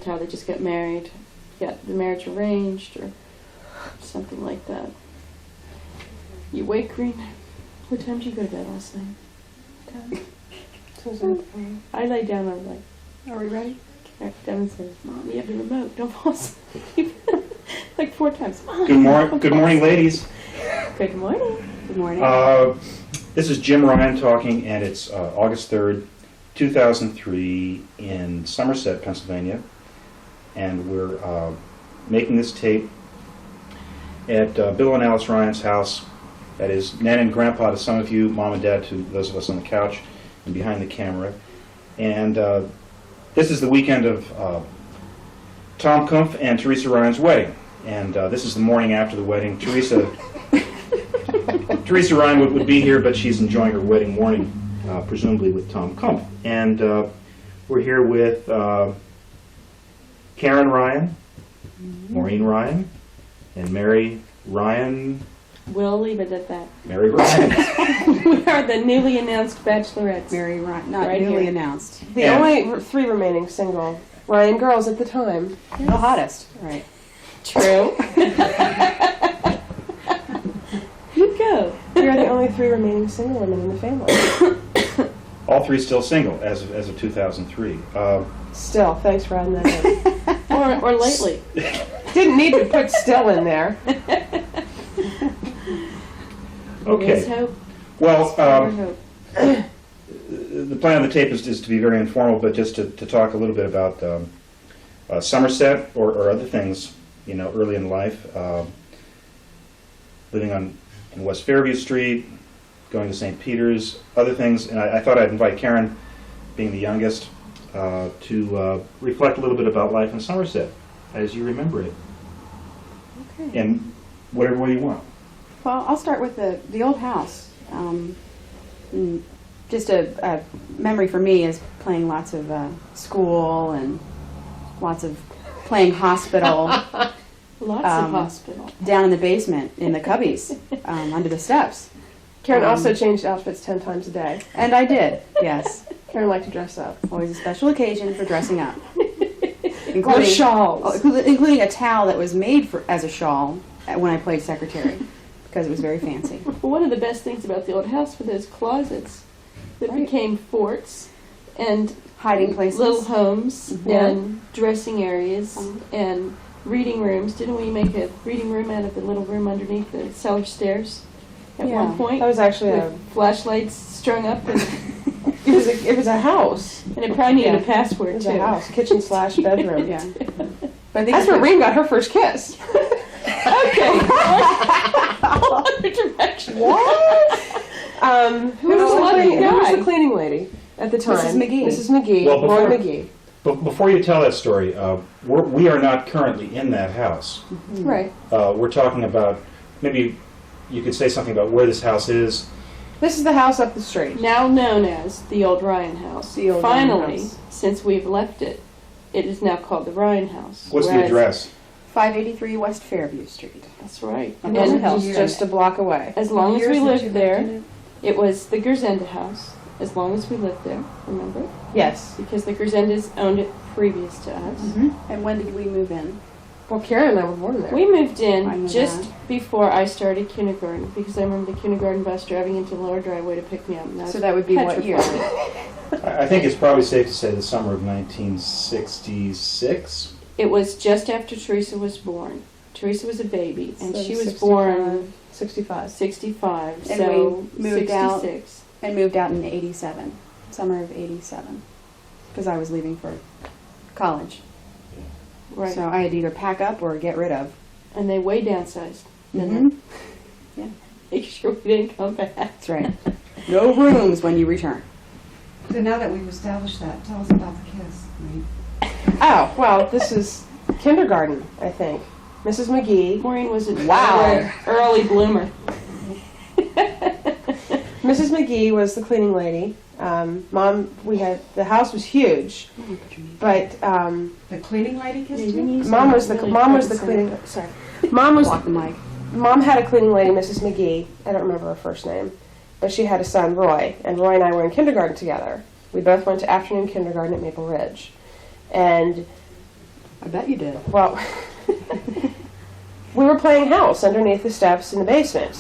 how they just got married, got the marriage arranged, or something like that. You wake, Green? What time did you go to bed last night? I lay down, I was like, are we ready? Devin says, Mom, you have the remote, don't fall asleep. Like 4 times. Good morning, ladies. Good morning. Good morning. This is Jim Ryan talking, and it's August 3rd, 2003 in Somerset, Pennsylvania. And we're making this tape at Bill and Alice Ryan's house. That is Nan and Grandpa to some of you, Mom and Dad to those of us on the couch and behind the camera. And this is the weekend of Tom Kumpf and Teresa Ryan's wedding. And this is the morning after the wedding. Teresa Ryan would be here, but she's enjoying her wedding morning, presumably with Tom Kumpf. And we're here with Karen Ryan, Maureen Ryan, and Mary Ryan. We'll leave it at that. Mary Ryan. We are the newly announced bachelorettes. Mary Ryan, not right newly here. announced. The only 3 remaining single Ryan girls at the time. Yes. The hottest, right? True. You go. You're the only 3 remaining single women in the family. All 3 still single as of 2003. Still, thanks for adding that in. Or lately. Didn't need to put still in there. Okay. There's hope. Well, There's hope. the plan of the tape is to be very informal, but just to talk a little bit about Somerset or other things, you know, early in life. Living in West Fairview Street, going to St. Peter's, other things. And I thought I'd invite Karen, being the youngest, to reflect a little bit about life in Somerset as you remember it. Okay. In whatever way you want. Well, I'll start with the old house. Just a memory for me is playing lots of school and lots of playing hospital. Lots of hospital. Down in the basement, in the cubbies, under the steps. Karen also changed outfits 10 times a day. And I did, yes. Karen liked to dress up. Always a special occasion for dressing up. Or shawls. Including a towel that was made as a shawl when I played secretary, because it was very fancy. One of the best things about the old house were those closets that Right. became forts and Hiding places. little homes Yeah. and dressing areas and reading rooms. Didn't we make a reading room out of the little room underneath the cellar stairs at Yeah. one point? That was actually with flashlights strung up, and it was a house. it probably needed a It password was too. a house, kitchen/bedroom. Yeah. But I think That's where Maureen got her first kiss. Okay. Other direction. What? Who was guy? the cleaning lady at the time? Mrs. McGee. Mrs. McGee. Well, Laura before- McGee. But before you tell that story, we are not currently in that house. Right. We're talking about, maybe you could say something about where this house is. This is the house up the street. Now known as the old Ryan House. The old Ryan Finally, House. since we've left it, it is now called the Ryan House. What's the Whereas- address? 583 West Fairview Street. That's right. And And those are It's just a block away. as long as Years we that lived you there, in it was the Gerzenda House. As long as we lived there, remember? Yes. Because the Gerzendas owned it previous to us. And when did we move in? Well, Karen and I were born there. We moved I in know just that. before I started kindergarten, because I remember the kindergarten bus driving into the lower driveway to pick me up. And I was So that would be what year? petrified. I think it's probably safe to say the summer of 1966. It was just after Teresa was born. Teresa was a baby, and So she was 65. born 65. 65, And so we moved out. 66. And moved out in 87. Summer of 87. Because I was leaving for college. Right. So I had to either pack up or get rid of. And they way downsized. Mhm. Yeah. Make sure we didn't come back. That's right. No rooms when you return. So now that we've established that, tell us about the kiss. Oh, well, this is kindergarten, I think. Mrs. McGee. Maureen was a Wow. early bloomer. Mrs. McGee was the cleaning lady. Mom, the house was huge, but The cleaning lady kissed you? Mom was the cleaning. Sorry, Mom was Block the mic. Mom had a cleaning lady, Mrs. McGee. I don't remember her first name, but she had a son, Roy, and Roy and I were in kindergarten together. We both went to afternoon kindergarten at Maple Ridge, and I bet you did. Well, we were playing house underneath the steps in the basement.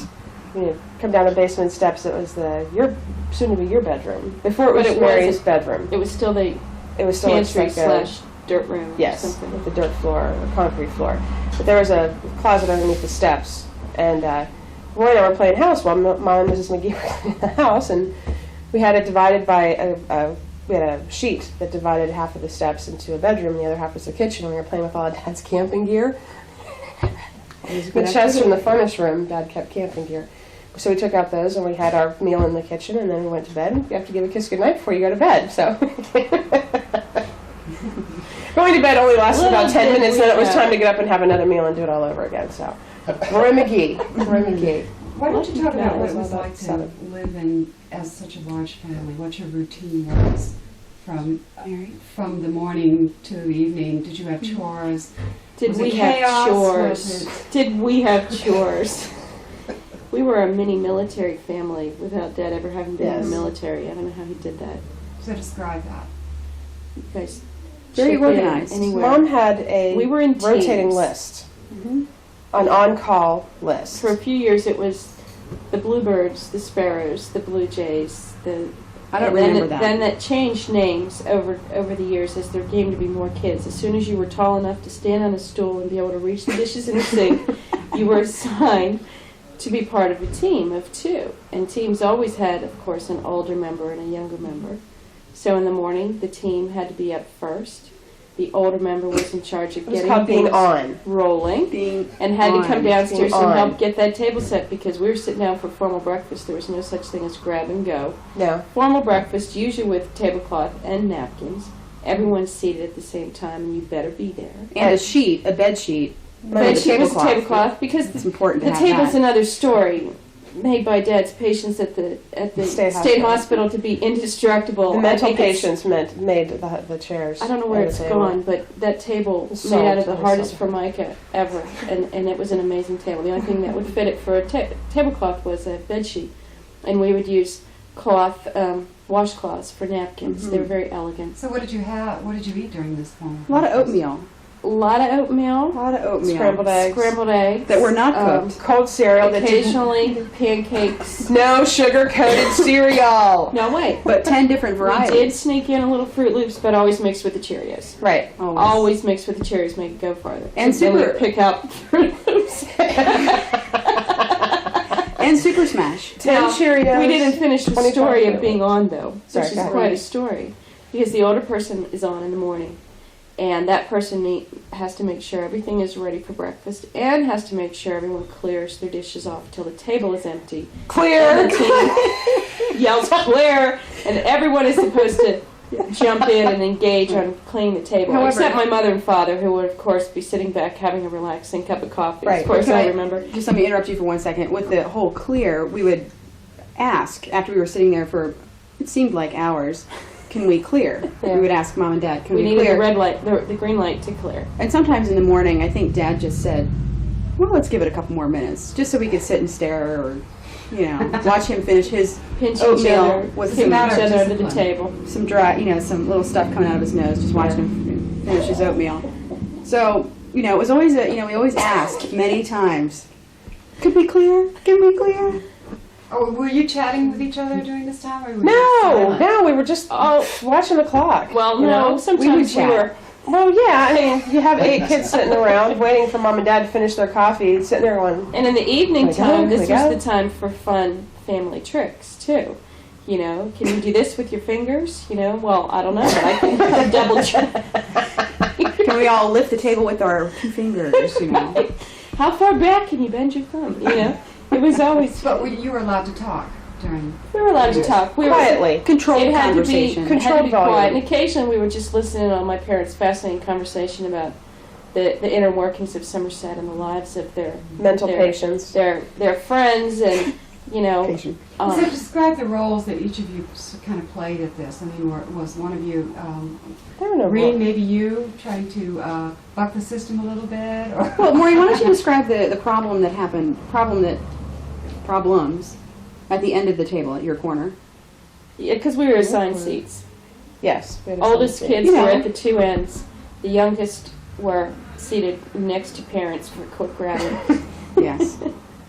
You come down the basement steps. It was your soon to be your bedroom. Before it was But it Mary's wasn't. bedroom. It was still the It was still pantry just like a, slash dirt room. yes, Or something. with the dirt floor, or concrete floor. But there was a closet underneath the steps, and Roy and I were playing house while Mom and Mrs. McGee were cleaning the house, and we had it divided by we had a sheet that divided half of the steps into a bedroom, and the other half was the kitchen. We were playing with all of Dad's camping gear. The chest from the furnace room, Dad kept camping gear. So we took out those, and we had our meal in the kitchen, and then we went to bed. You have to give a kiss goodnight before you go to bed, so. Going to bed only lasted about 10 minutes, then it was time to get up and have another meal and do it all over again, so. Roy McGee. Why don't you talk about what it was About like to 7. live in as such a large family? What your routine was from the morning to the evening? Did you have chores? Did Was we it have chaos? chores? Was it- Did we have chores? We were a mini military family without Dad ever having been in Yes. the military. I don't know how he did that. So describe that. You guys Very chip in organized. anywhere. Mom had a We were in rotating teams. list, Mm-hmm. an on-call list. For a few years, it was the bluebirds, the sparrows, the blue jays. I don't And then remember that. Then that changed names over the years as there came to be more kids. As soon as you were tall enough to stand on a stool and be able to reach the dishes in the sink, you were assigned to be part of a team of 2. And teams always had, of course, an older member and a younger member. So in the morning, the team had to be up first. The older member was in charge of It was getting called being things on. rolling. Being And had to on. come downstairs Being and help on. get that table set because we were sitting down for formal breakfast. There was no such thing as grab and go. No. Formal breakfast, usually with tablecloth and napkins. Everyone's seated at the same time, and you better be there. And a bed sheet. Bed sheet was a tablecloth because It's the important to have table's that. another story made by Dad's patients at the State state hospital. hospital to be indestructible. The I mental think it's- patients made the chairs. I don't know where and the it's table. gone, but that table It's made out of sold. the hardest formica ever, and it was an amazing table. The only thing that would fit it for a tablecloth was a bed sheet, and we would use cloth washcloths for napkins. They were very elegant. So what did you have? What did you eat during this form? A lot of oatmeal. A lot of A oatmeal, lot of oatmeal. Scrambled eggs. scrambled eggs That were not cooked. Cold cereal that didn't. occasionally pancakes. No sugar-coated cereal. No, wait. But 10 different We varieties. did sneak in a little Fruit Loops, but always mixed with the Cheerios. Right. Always mixed with the cherries, make it go farther. And So then super- we'd pick out Fruit Loops. And Super Smash. 10 Now, Cheerios. We didn't finish the 25 story of Fruit being on, though, Sorry, which go is ahead. quite a story. Because the older person is on in the morning, and that person has to make sure everything is ready for breakfast and has to make sure everyone clears their dishes off till the table is empty. Clear. And the team yells clear, and everyone is supposed to jump in and engage on cleaning the table, However- except my mother and father, who would, of course, be sitting back having a relaxing cup of coffee, Right. as far as Can I I- remember. Just let me interrupt you for 1 second. With the whole clear, we would ask, after we were sitting there for, it seemed like hours, can we clear? Yeah. We would ask Mom and Dad, can We we needed clear? the red light, the green light to clear. And sometimes in the morning, I think Dad just said, well, let's give it a couple more minutes, just so we could sit and stare or, watch him finish his Pinch each oatmeal other, with pinch some, each other under the discipline. table. some dry, some little stuff coming out of his nose, just watching him finish his oatmeal. So, it was always we always asked many times, could we clear? Can we clear? Oh, were you chatting with each other during this time, or were you No, we were just watching the clock. Well, you no, know? sometimes we chat. were. Well, yeah, I mean, you have 8 kids sitting around waiting for Mom and Dad to finish their coffee, sitting there going, And in the evening Can we go? time, Can this we go? was the time for fun family tricks, too. Can you do this with your fingers? Well, I don't know, but I can double check. Can we all lift the table with our 2 fingers, How far back can you bend your thumb? It was always, But you were allowed to talk during. we were allowed to talk. We were, quietly. Controlled it had to be, conversation. it had to Controlled be quiet. volume. And occasionally we would just listen in on my parents' fascinating conversation about the inner workings of Somerset and the lives of their Mental their- patients. their friends and, Patient. So describe the roles that each of you kind of played at this. I mean, was one of you, I don't know. Maureen, maybe you trying to buck the system a little bit, or Well, Maureen, why don't you describe the problem that happened, problems at the end of the table at your corner? because we were assigned seats. Yes. we had a Oldest sunset. kids You know. were at the 2 ends. The youngest were seated next to parents for quick grabbing. Yes.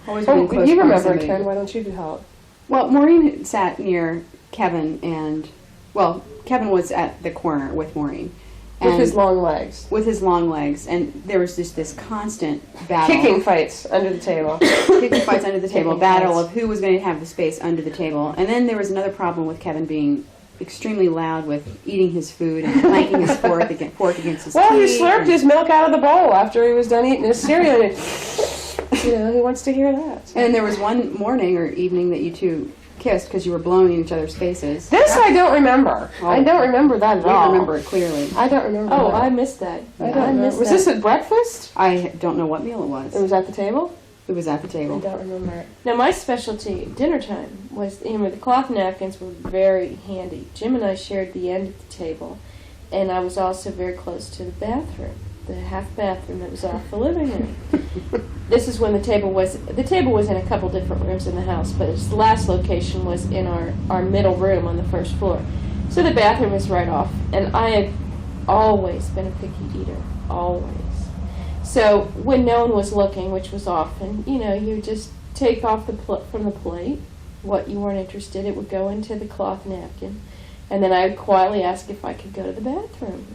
Always being Oh, close you remember it, proximity. Karen. Why don't you help? Well, Maureen sat near Kevin and, well, Kevin was at the corner with Maureen. With his And- long legs. with his long legs, and there was just this constant battle. Kicking fights under the table. Kicking fights under the table, Kicking battle fights. of who was going to have the space under the table. And then there was another problem with Kevin being extremely loud with eating his food and clanking his fork against his Well, he teeth. slurped and- his milk out of the bowl after he was done eating his cereal. And he wants to hear that. And then there was one morning or evening that you two kissed because you were blowing in each other's faces. This I don't remember. I don't remember that at We all. remember it clearly. I don't remember. Oh, that. I missed that. I don't I remember. missed Was that. this at breakfast? I don't know what meal it was. It was at the table? It was at the I table. don't remember it. Now, my specialty at dinner time was, the cloth napkins were very handy. Jim and I shared the end of the table, and I was also very close to the bathroom, the half bathroom that was off the living room. This is when the table was in a couple different rooms in the house, but its last location was in our middle room on the first floor. So the bathroom is right off, and I have always been a picky eater, always. So when no one was looking, which was often, you just take off from the plate what you weren't interested. It would go into the cloth napkin, and then I would quietly ask if I could go to the bathroom.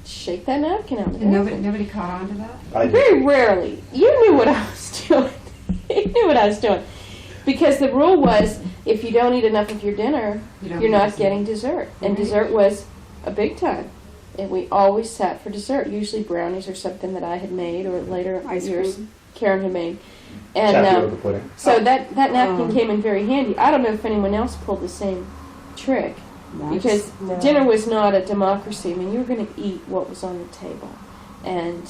Shake that napkin out. Of the And bathroom. nobody caught on to that? I did. Very rarely. You knew what I was doing. You knew what I was doing, because the rule was if you don't eat enough of your dinner, You don't you're get not dessert. getting dessert, and Right. dessert was a big time. And we always sat for dessert, usually brownies or something that I had made, or later Ice years cream. Karen had made. And Tapioca pudding. so that napkin Oh. came in very handy. I don't know if anyone else pulled the same trick, because No. dinner was not a democracy. I mean, you were going to eat what was on the table. And,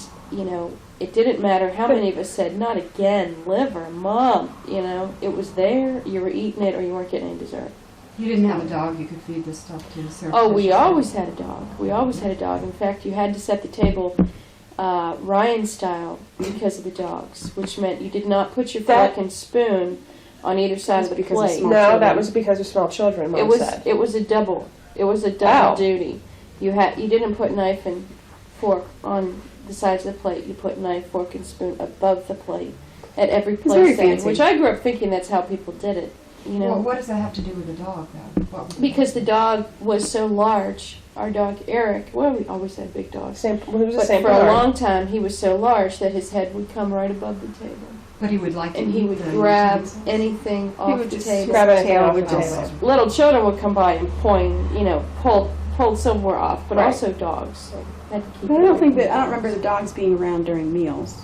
it didn't matter how many of us said, not again, liver, Mom. It was there, you were eating it, or you weren't getting any dessert. You didn't have a dog you could feed this stuff to? Oh, we always had a dog. We always had a dog. In fact, you had to set the table Ryan style because of the dogs, which meant you did not put your That- fork and spoon on either side of the because of plate. small No, children. that was because of small children, Mom said. It was a double. It was a double Oh. duty. You didn't put knife and fork on the sides of the plate. You put knife, fork, and spoon above the plate at every It's very place setting, fancy. which I grew up thinking that's how people did it. Well, what does that have to do with the dog, though? What was Because the dog was so large. Our dog Eric. Well, we always had big dogs. Same, well, it was the But same for a Bernard. long time, he was so large that his head would come right above the table, But he would like to and he eat would the grab utensils? anything He off would the just table. Grab anything tail off would the just- table. Little children would come by and point, pulled silverware off, but Right. also dogs. Had to keep But I it don't think open. that I don't remember the dogs being around during meals.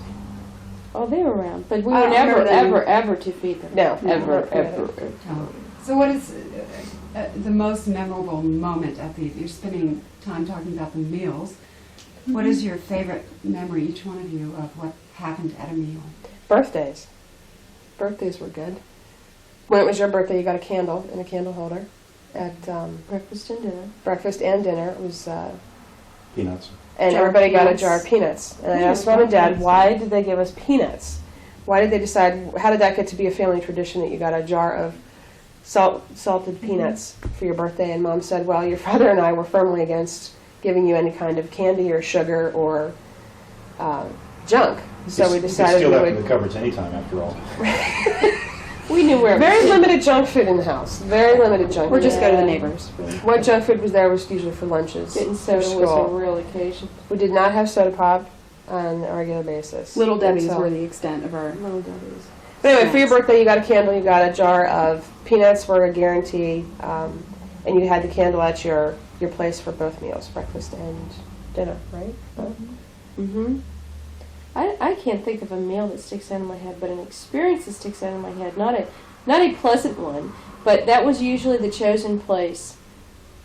Oh, they were around, but we I were don't never, remember them. ever to feed them. No, ever, never. ever. Oh. So what is the most memorable moment at you're spending time talking about the meals. What is your favorite memory, each one of you, of what happened at a meal? Birthdays. Birthdays were good. When it was your birthday, you got a candle and a candle holder at Breakfast and dinner. breakfast and dinner. It was, Peanuts. and Jar of everybody got a peanuts. jar of peanuts. And I Yeah, asked Mom and Dad, peanuts. why did they give us peanuts? Why did they decide? How did that get to be a family tradition that you got a jar of salted peanuts for your birthday? And Mom said, well, your father and I were firmly against giving you any kind of candy or sugar or junk. So we You could decided steal we that from the would. cupboards anytime, after all. We knew where it Very was. limited junk food in the house. Very limited junk Or food. just go to the Yeah. neighbors. Really. What junk food was there was usually for lunches. Getting for soda was a school. real occasion. We did not have soda pop on a regular basis. Little Debbie's And so- were the extent of our. Little Debbie's. But anyway, for your birthday, you got a candle, you got a jar of peanuts were a guarantee, and you had the candle at your place for both meals, breakfast and dinner, right? Mm-hmm. I can't think of a meal that sticks out in my head, but an experience that sticks out in my head. Not a pleasant one, but that was usually the chosen place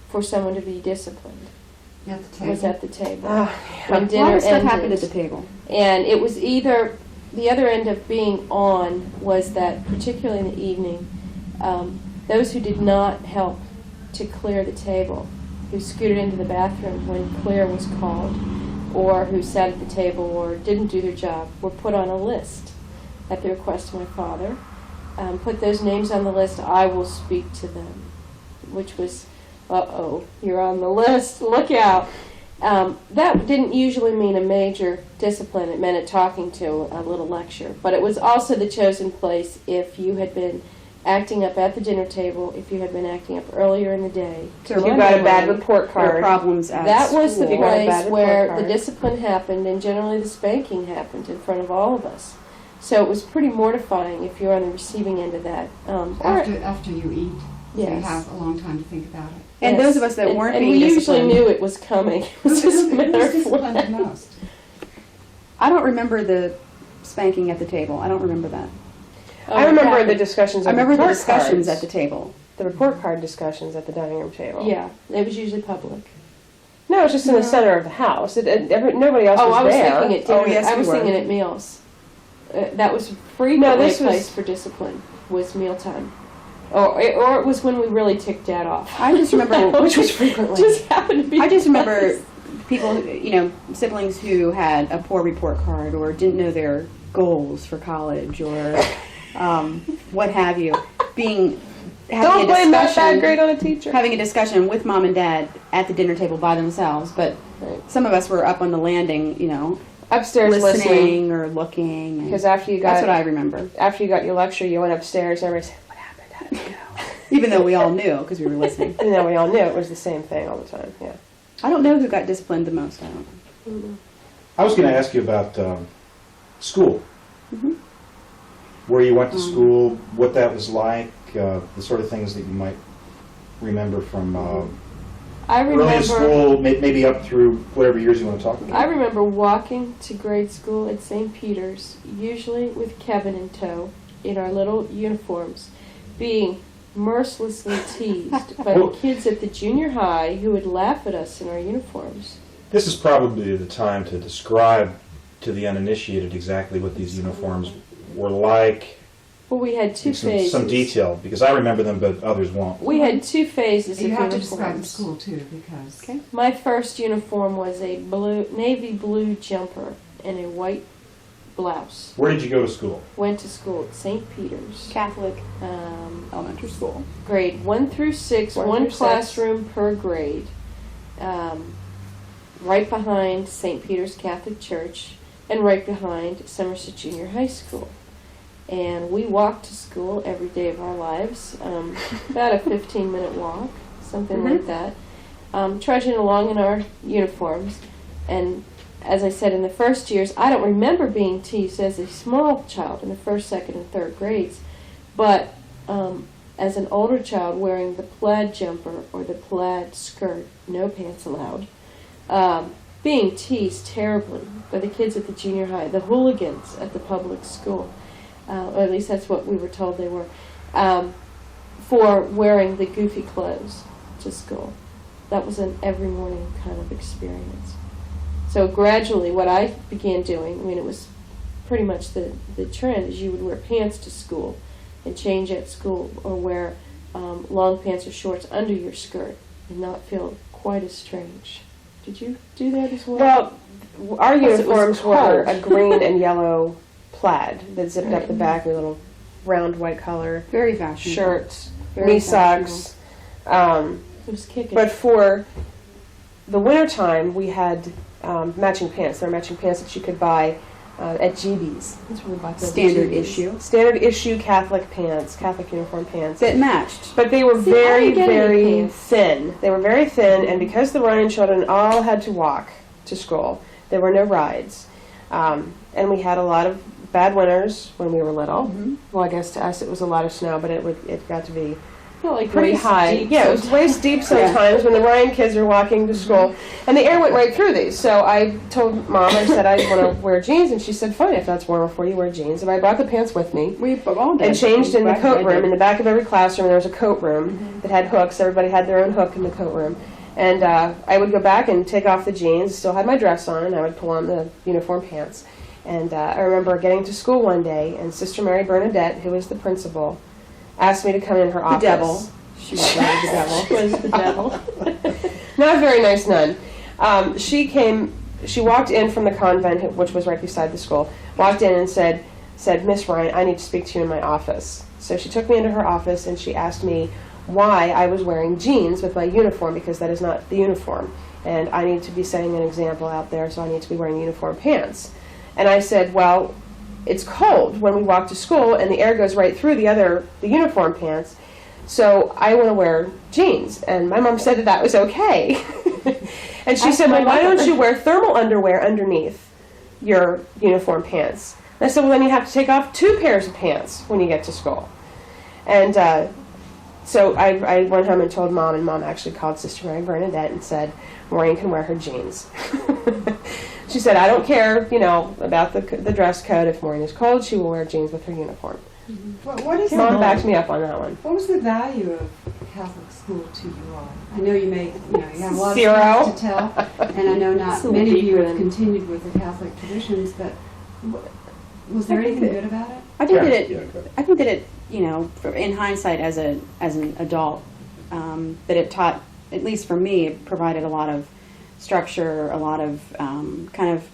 for someone to be disciplined. At the table? Was at the table. Ah, When A lot dinner of stuff ended. happened at the table. And it was either, the other end of being on was that, particularly in the evening, those who did not help to clear the table, who scooted into the bathroom when clear was called, or who sat at the table or didn't do their job, were put on a list at the request of my father. Put those names on the list, I will speak to them, which was, uh-oh, you're on the list, look out. That didn't usually mean a major discipline. It meant a talking to, a little lecture. But it was also the chosen place if you had been acting up at the dinner table, if you had been acting up earlier in the day. So If you got a bad report There are card. problems at That was the School. Got a bad place report where card. the discipline happened, and generally the spanking happened in front of all of us. So it was pretty mortifying if you're on the receiving end of that. After you eat, so you Yes. have a long time to think about it. And Yes. those of us that weren't and being we usually disciplined, knew it was coming. It was just a Who matter was of disciplined when. the most? I don't remember the spanking at the table. I don't remember that. Oh, I it remember the happened. discussions. I Of remember the report discussions cards. at the table. The report card discussions at the dining room table. Yeah, it was usually public. No, it was just in the center of the house. Nobody else Oh, was I was there. thinking at dinner. Oh, yes, I we was were. thinking at meals. That was frequently this a place was- for discipline. Was mealtime, or it was when we really ticked Dad off. I just remember, Which was frequently. just happened to be. I just the remember place. people, siblings who had a poor report card or didn't know their goals for college or what have you, having Don't a blame that discussion, bad grade on a teacher. having a discussion with mom and dad at the dinner table by themselves. But Right. some of us were up on the landing, Upstairs listening. listening or looking. and Because after you that's what got I remember. your lecture, you went upstairs and everybody said, "What happened? How did you know?" Even though we all knew because we were listening. And then we all knew it was the same thing all the time. Yeah. I don't know who got disciplined the most. I don't know. I was going to ask you about school. Mhm. Where you went to school, what that was like, the sort of things that you might remember from I remember. early school, maybe up through whatever years you want to talk about. I remember walking to grade school at St. Peter's, usually with Kevin in tow, in our little uniforms, being mercilessly teased by the kids at the junior high who would laugh at us in our uniforms. This is probably the time to describe to the uninitiated exactly what these uniforms were like. Well, we had two phases. Some detail, because I remember them, but others won't. We had two phases You of have to describe the uniforms. school too, because Okay. My first uniform was a navy blue jumper and a white blouse. Where did you go to school? Went to school at St. Peter's. Catholic Elementary school. Grade 1 through 6, One one through six. classroom per grade. Right behind St. Peter's Catholic Church and right behind Somerset Junior High School. And we walked to school every day of our lives, about a 15-minute walk, something like that, trudging along in our uniforms. And as I said, in the first years, I don't remember being teased as a small child in the first, second, and third grades, but as an older child wearing the plaid jumper or the plaid skirt, no pants allowed, being teased terribly by the kids at the junior high, the hooligans at the public school, or at least that's what we were told they were, for wearing the goofy clothes to school. That was an every morning kind of experience. So gradually what I began doing, I mean it was pretty much the trend, is you would wear pants to school and change at school, or wear long pants or shorts under your skirt and not feel quite as strange. Did you do that as well? Well, our Plus it was uniforms were cold. a green and yellow plaid that zipped up Right. the back with a little round white collar, Very fashionable. shirts, Very knee socks. It was kicking. But for the wintertime, we had matching pants. There were matching pants that you could buy at GB's. That's where we bought those Standard GBs. issue. Standard issue Catholic pants, Catholic uniform pants. That matched. But they were See, I very, didn't get any very pants. thin. They were very thin, and because the Ryan children all had to walk to school, there were no rides. And we had a lot of bad winters when we were little. Mm-hmm. Well, I guess to us it was a lot of snow, but it got to be I felt like pretty waist high. deep Yeah, it was sometimes. waist deep sometimes when the Ryan kids were walking to school. And the air went right through these. So I told Mom, I said I want to wear jeans, and she said, fine, if that's warmer for you, wear jeans. And I brought the pants with me We all did. and changed in the Back coat then, room. In did. the back of every classroom, there was a coat room that had hooks. Everybody had their own hook in the coat room. And I would go back and take off the jeans, still had my dress on, and I would pull on the uniform pants. And I remember getting to school one day, and Sister Mary Bernadette, who was the principal, asked me to come in her The office. devil. She was the devil. Was the devil. Not a very nice nun. She walked in from the convent, which was right beside the school, walked in and said, Miss Ryan, I need to speak to you in my office. So she took me into her office and she asked me why I was wearing jeans with my uniform, because that is not the uniform. and I need to be setting an example out there, so I need to be wearing uniform pants. And I said, well, it's cold when we walk to school, and the air goes right through the uniform pants, so I want to wear jeans. And my mom said that was okay. And she said, well, why don't you wear thermal underwear underneath your uniform pants? And I said, well, then you have to take off 2 pairs of pants when you get to school. And so I went home and told Mom, and Mom actually called Sister Mary Bernadette and said, Maureen can wear her jeans. She said, I don't care, about the dress code. If Maureen is cold, she will wear jeans with her uniform. What is Mom backed me up on that one. What was the value of Catholic school to you all? I know you have a lot Zero. of stories to tell, and I know not It's a many little of you deeper have than- continued with the Catholic traditions, but was there I think anything that- good about it? I think Yeah, that it. yeah, go ahead. I think that it. In hindsight, as an adult, that it taught, at least for me, it provided a lot of structure, a lot of kind of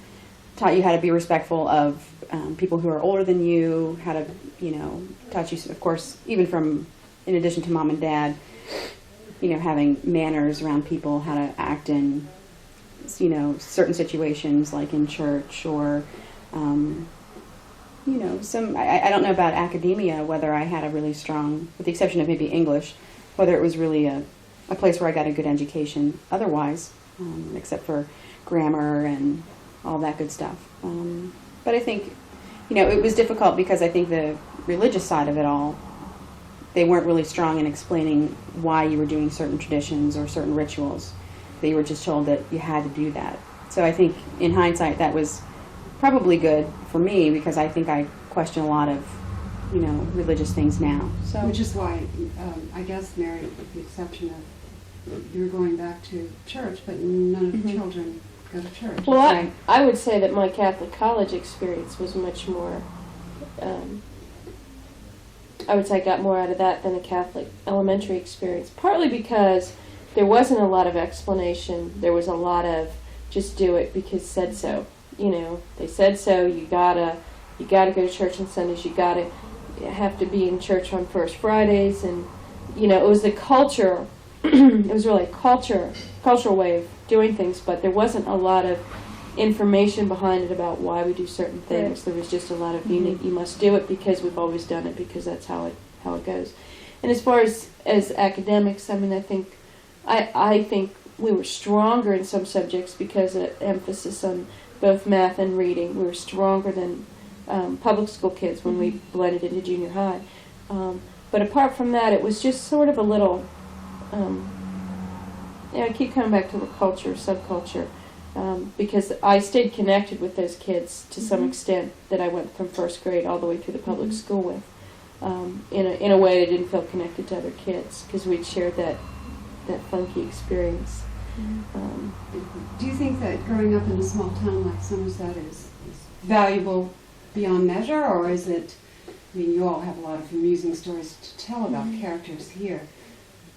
taught you how to be respectful of people who are older than you, how to, taught you, of course, even from, in addition to Mom and Dad, having manners around people, how to act in, certain situations, like in church or, I don't know about academia, whether I had a really strong, with the exception of maybe English, whether it was really a place where I got a good education otherwise, except for grammar and all that good stuff. But I think, it was difficult because I think the religious side of it all, they weren't really strong in explaining why you were doing certain traditions or certain rituals. They were just told that you had to do that. So I think, in hindsight, that was probably good for me because I think I question a lot of, religious things now. So Which is why, I guess, Mary, with the exception of you're going back to church, but none of the children go to church. Well, Right. I would say that my Catholic college experience was much more, I would say I got more out of that than a Catholic elementary experience, partly because there wasn't a lot of explanation. There was a lot of just do it because said so. They said so, you gotta go to church on Sundays, you have to be in church on First Fridays, and, it was the culture, it was really a cultural way of doing things, but there wasn't a lot of information behind it about why we do certain things. Right. There was just a lot of, you must do it because we've always done it, because that's how it goes. And as far as academics, I mean, I think we were stronger in some subjects because of emphasis on both math and reading. We were stronger than public school kids when we blended into junior high. But apart from that, it was just sort of a little, I keep coming back to the culture, subculture, because I stayed connected with those kids to some extent that I went from first grade all the way through the public school with, in a way that I didn't feel connected to other kids because we'd shared that funky experience. Do you think that growing up in a small town like Somerset is valuable beyond measure, or is it, you all have a lot of amusing stories to tell about characters here.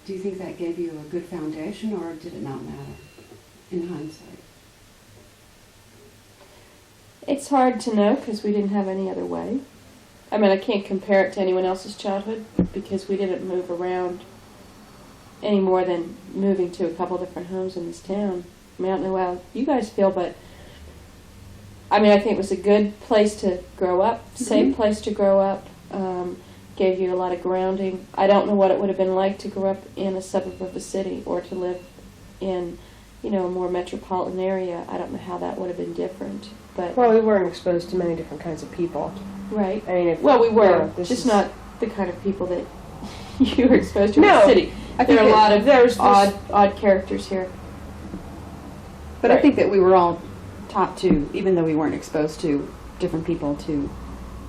Do you think that gave you a good foundation, or did it not matter in hindsight? It's hard to know because we didn't have any other way. I mean, I can't compare it to anyone else's childhood because we didn't move around any more than moving to a couple different homes in this town. I mean, I don't know how you guys feel, but I mean, I think it was a good place to grow up, safe place to grow up, gave you a lot of grounding. I don't know what it would have been like to grow up in a suburb of a city or to live in, a more metropolitan area. I don't know how that would have been different. But Well, we weren't exposed to many different kinds of people. right. I mean, Well, we were, this just is- not the kind of people that you were exposed to in No, the city. I think There are a lot of there's- odd characters here. But I Right. think that we were all taught to, even though we weren't exposed to different people, to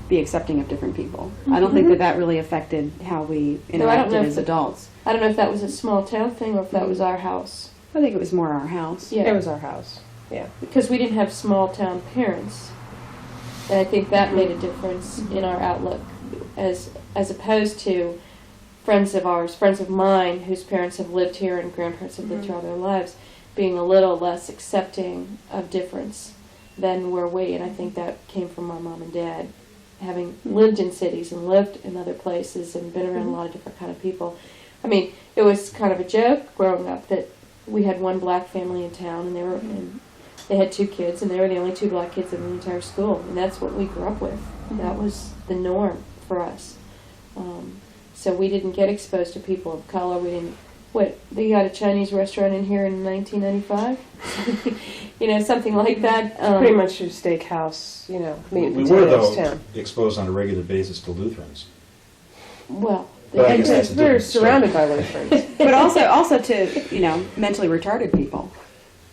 be accepting of different people. I don't think that really affected how we Though I don't know interacted if as it- adults. I don't know if that was a small town thing or if that was our house. I think it was more our house. Yeah. It was our house. Yeah. Because we didn't have small town parents. And I think that made a difference in our outlook as opposed to friends of ours, friends of mine whose parents have lived here and grandparents have lived here all their lives, being a little less accepting of difference than were we. And I think that came from our mom and dad, having lived in cities and lived in other places and been around a lot of different kind of people. I mean, it was kind of a joke growing up that we had one black family in town, and they had 2 kids, and they were the only 2 black kids in the entire school, and that's what we grew up with. That was the norm for us. So we didn't get exposed to people of color. We didn't. They got a Chinese restaurant in here in 1995, something like that. Pretty much a steakhouse, meat and We were, potatoes though, town. exposed on a regular basis to Lutherans. Well, But I they- guess that's a We're different story. surrounded by Lutherans. But also to, mentally retarded people.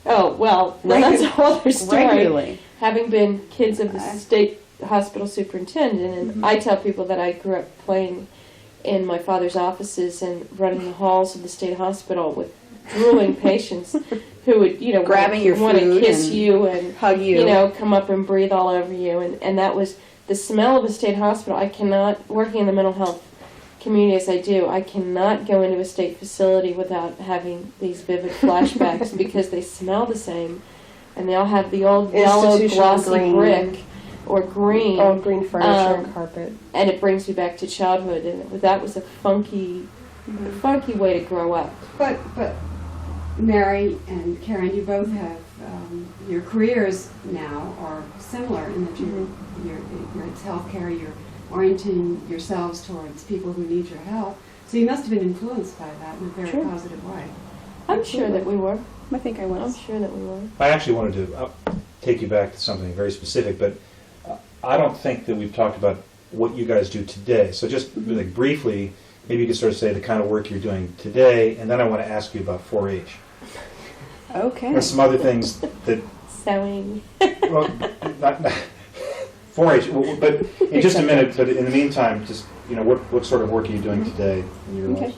oh well, that's a whole other story. Regularly. Having been kids of the state hospital superintendent, and I tell people that I grew up playing in my father's offices and running the halls of the state hospital with drooling patients who would, Grabbing your want to food kiss and you and hug you. come up and breathe all over you, and that was the smell of a state hospital. I cannot, working in the mental health community as I do, I cannot go into a state facility without having these vivid flashbacks because they smell the same, and they all have the old yellow Institutional glossy green. brick or green. Old green furniture Um, and carpet. And it brings me back to childhood, and that was a funky way to grow up. But Mary and Karen, you both have your careers now are similar in that you're it's healthcare. You're orienting yourselves towards people who need your help. So you must have been influenced by that in a very Sure. positive way. I'm sure that we were. I think I I'm was. sure that we were. I actually wanted to take you back to something very specific, but I don't think that we've talked about what you guys do today. So just like briefly, maybe you could sort of say the kind of work you're doing today, and then I want to ask you about 4-H. Okay. Or some other things that, Sewing. well, not 4-H, but in just a minute, but in the meantime, just, what sort of work are you doing today in your Okay. life?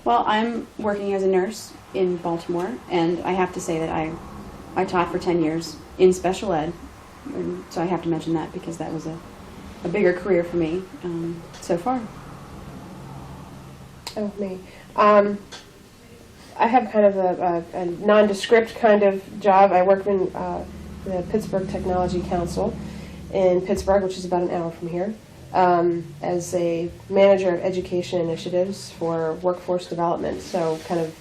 Well, I'm working as a nurse in Baltimore, and I have to say that I taught for 10 years in special ed, and so I have to mention that because that was a bigger career for me so far. Oh, me. I have kind of a nondescript kind of job. I work in the Pittsburgh Technology Council in Pittsburgh, which is about an hour from here, as a manager of education initiatives for workforce development. So kind of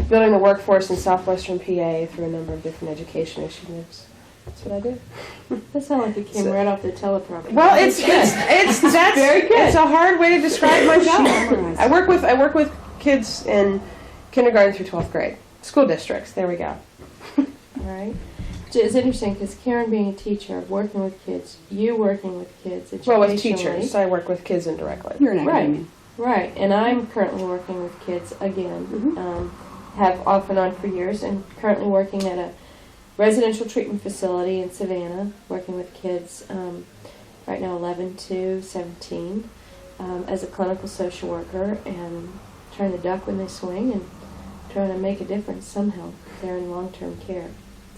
building the workforce in southwestern PA through a number of different education initiatives. That's what I do. That sounded like it came right off the teleprompter. Well, it's that's very good. It's a hard way to describe my job. memorized I work with kids in kindergarten through 12th grade, school districts. There we go. All right. It's interesting because Karen being a teacher, working with kids, you working with kids, Well, with educationally. teachers, I work with kids indirectly. You're an Right. academia. Right, and I'm currently working with kids again. Mhm. Have off and on for years, and currently working at a residential treatment facility in Savannah, working with kids right now 11 to 17 as a clinical social worker, and trying to duck when they swing and trying to make a difference somehow. They're in long-term care.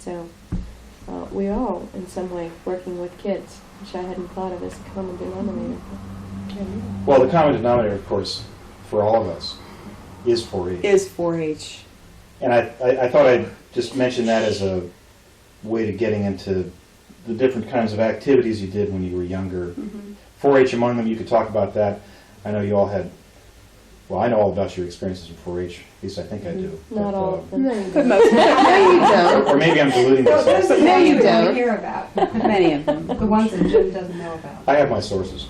So we all, in some way, working with kids, which I hadn't thought of as a common denominator. Well, the common denominator, of course, for all of us is 4-H. Is 4-H. And I thought I'd just mention that as a way to getting into the different kinds of activities you did when you were younger. 4-H among them, you could talk about that. I know you all had, well, I know all about your experiences in 4-H, at least I think I do. Not But, all of them. But most No, you don't. Or maybe I'm diluting Those myself. are the No, ones you we want to don't. hear about. many of them. The ones that Jim doesn't know about. I have my sources.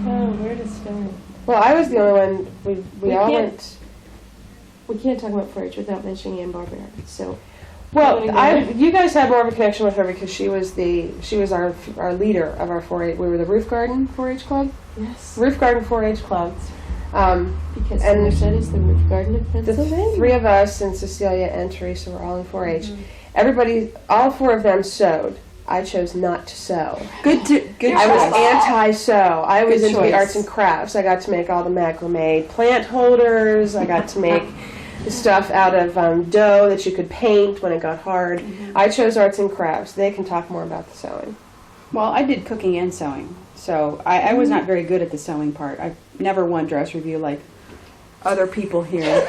Oh, where to start? Well, I was the only one. We We all can't- went. We can't talk about 4-H without mentioning Ann Barbera. So, Well, You wanna go you guys had more of a connection with her because she was our leader of our 4-H. We were the Roof Garden 4-H club. yes, Roof Garden 4-H club. because and Somerset is the roof garden of The Pennsylvania. three of us and Cecilia and Teresa were all in 4-H. Everybody, all four of them sewed. I chose not to sew. Good I was choice. anti-sew. I was Good into the choice. arts and crafts. I got to make all the macrame plant holders. I got to make the stuff out of dough that you could paint when it got hard. I chose arts and crafts. They can talk more about the sewing. Well, I did cooking and sewing, so I was not very good at the sewing part. I never won dress review like other people here.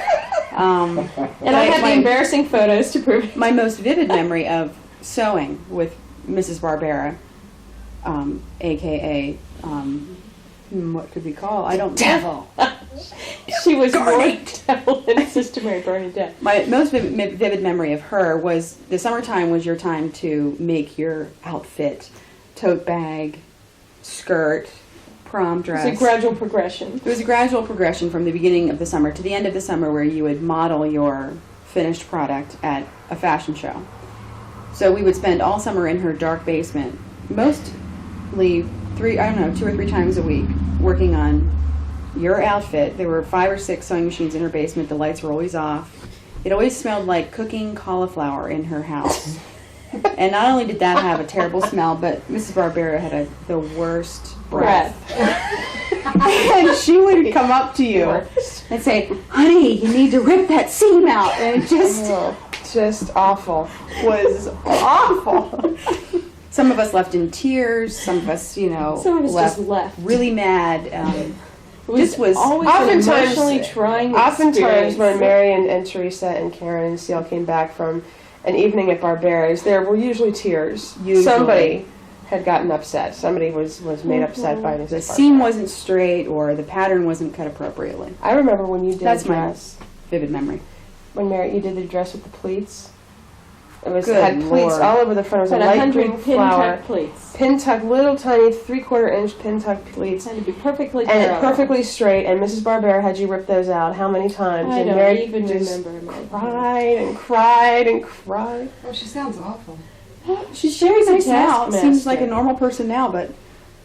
And I had the embarrassing photos to prove it. My most vivid memory of sewing with Mrs. Barbera, a.k.a. what could we call? I don't Devil. She was more devil than Sister Mary Bernadette. My most vivid memory of her was the summertime was your time to make your outfit, tote bag, skirt, prom dress. It's a gradual progression. It was a gradual progression from the beginning of the summer to the end of the summer where you would model your finished product at a fashion show. So we would spend all summer in her dark basement, mostly 2 or 3 times a week, working on your outfit. There were 5 or 6 sewing machines in her basement. The lights were always off. It always smelled like cooking cauliflower in her house. And not only did that have a terrible smell, but Mrs. Barbera had the worst breath. And she would come up to you and say, "Honey, you need to rip that seam out." And it Just awful. was awful. Some of us left in tears. Some of us, Some of us just left. really mad. It just was always oftentimes- an emotionally trying Oftentimes experience. when Mary and Teresa and Karen and Seal came back from an evening at Barbera's, there were usually tears. Usually. Somebody had gotten upset. Somebody was made upset by Mrs. The Barbera. seam wasn't straight or the pattern wasn't cut appropriately. I remember when you did That's a my dress. vivid memory. When Mary, you did the dress with the pleats. It was Good had pleats Lord. all over the front. It was Had a light 100 green pin flower. tuck pleats. Pin tuck, little tiny 3/4 inch pin tuck pleats. Had to be perfectly And parallel. perfectly straight, and Mrs. Barbera had you rip those out how many times? I and don't Mary even just remember. cried and cried and cried. Oh, she sounds awful. She's She was a nice now. taskmaster. Seems like a normal person now, but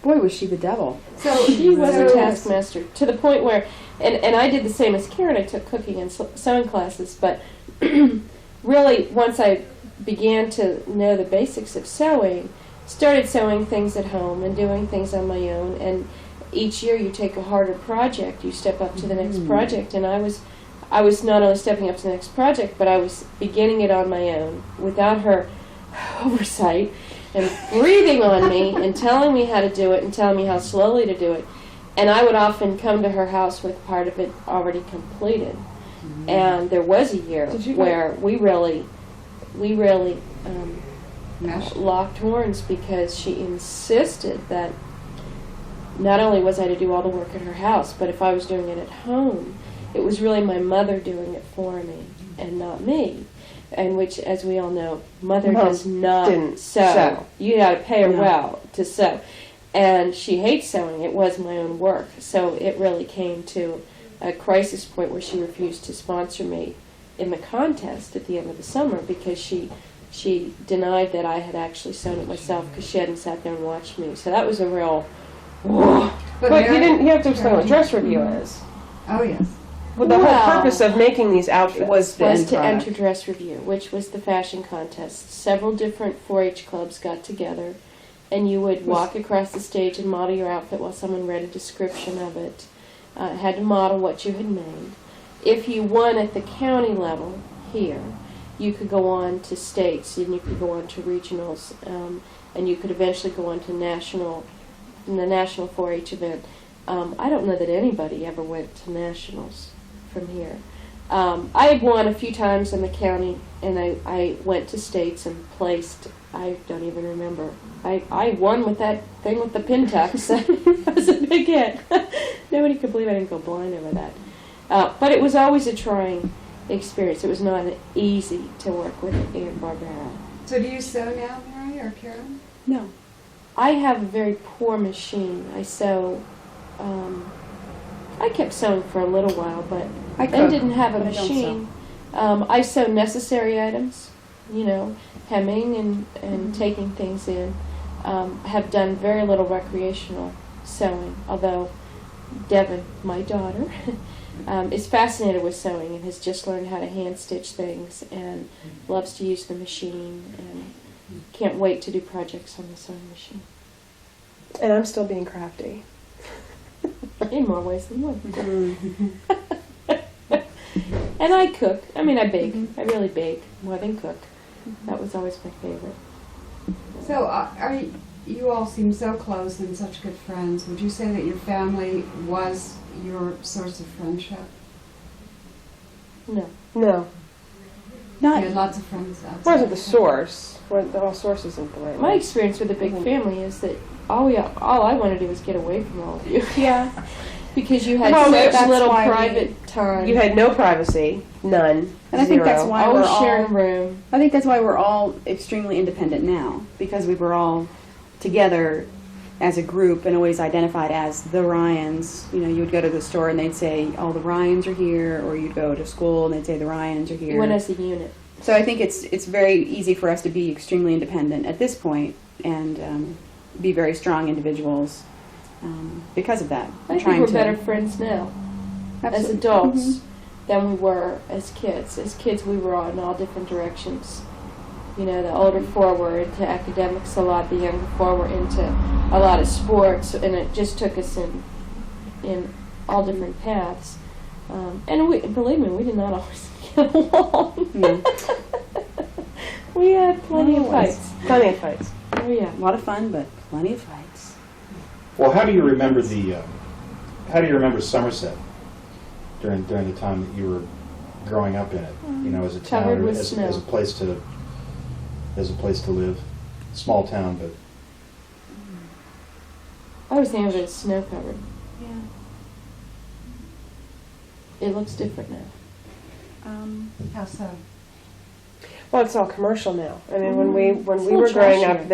boy, was she the devil. So She was a so- taskmaster to the point where, and I did the same as Karen. I took cooking and sewing classes, but really once I began to know the basics of sewing, started sewing things at home and doing things on my own. And each year you take a harder project, you step up to the next project, and I was not only stepping up to the next project, but I was beginning it on my own without her oversight and breathing on me and telling me how to do it and telling me how slowly to do it. And I would often come to her house with part of it already completed. And there was a year Did you where we really Mesh. locked horns because she insisted that not only was I to do all the work at her house, but if I was doing it at home, it was really my mother doing it for me and not me. And which, as we all know, mother Mom does not didn't sew. sew. You got to pay her No. well to sew. And she hates sewing. It was my own work. So it really came to a crisis point where she refused to sponsor me in the contest at the end of the summer because she denied that I had actually sewn it myself because she hadn't sat there and watched me. So that was a real... But you Mary- have to explain what dress review is. Oh, yes. Well, the Well, whole purpose of making these outfits was the was end to product. enter dress review, which was the fashion contest. Several different 4-H clubs got together, and you would walk across the stage and model your outfit while someone read a description of it. Had to model what you had made. If you won at the county level here, you could go on to states, and you could go on to regionals, and you could eventually go on to the national 4-H event. I don't know that anybody ever went to nationals from here. I had won a few times in the county, and I went to states and placed. I don't even remember. I won with that thing with the pin tucks. It was a big hit. Nobody could believe I didn't go blind over that. But it was always a trying experience. It was not easy to work with in Barbera. So do you sew now, Mary or Karen? No. I have a very poor machine. I sew. I kept sewing for a little while, but I then cook, didn't have a but I don't machine. I sew necessary items, hemming and taking things in. I have done very little recreational sewing, although Devin, my daughter, is fascinated with sewing and has just learned how to hand stitch things and loves to use the machine and can't wait to do projects on the sewing machine. And I'm still being crafty. In more ways than one. And I cook. I mean, I bake. I really bake more than cook. That was always my favorite. So you all seem so close and such good friends. Would you say that your family was your source of friendship? No. No, You Not had lots of friends it outside. wasn't the source. The whole source isn't the right My word. experience with a big family is that all I wanted to do was get away from all of you. Yeah. Because you had Oh, such that's little why we- private time. You had no privacy, none. And I think that's zero. why always we're sharing all. a room. I think that's why we're all extremely independent now, because we were all together as a group and always identified as the Ryans. You know, you would go to the store and they'd say, "Oh, the Ryans are here," or you'd go to school and they'd say, "The Ryans are You here." went as a unit. So I think it's very easy for us to be extremely independent at this point and be very strong individuals because of that. I think we're better friends now as Absolutely. adults Mhm. than we were as kids. As kids, we were all in all different directions. You know, the older four were into academics a lot. The younger four were into a lot of sports, and it just took us in all different paths. And believe me, we did not always get along. No. We had plenty of Always. fights. Plenty of fights. Oh yeah. A lot of fun, but plenty of fights. Well, how do you remember how do you remember Somerset during the time that you were growing up in it? You know, as a town, Covered or with as snow. a place to live. Small town, but I always think of it as snow covered. Yeah. It looks different now. How so? Well, it's all commercial now. I mean, when we It's a were little growing trashier. up,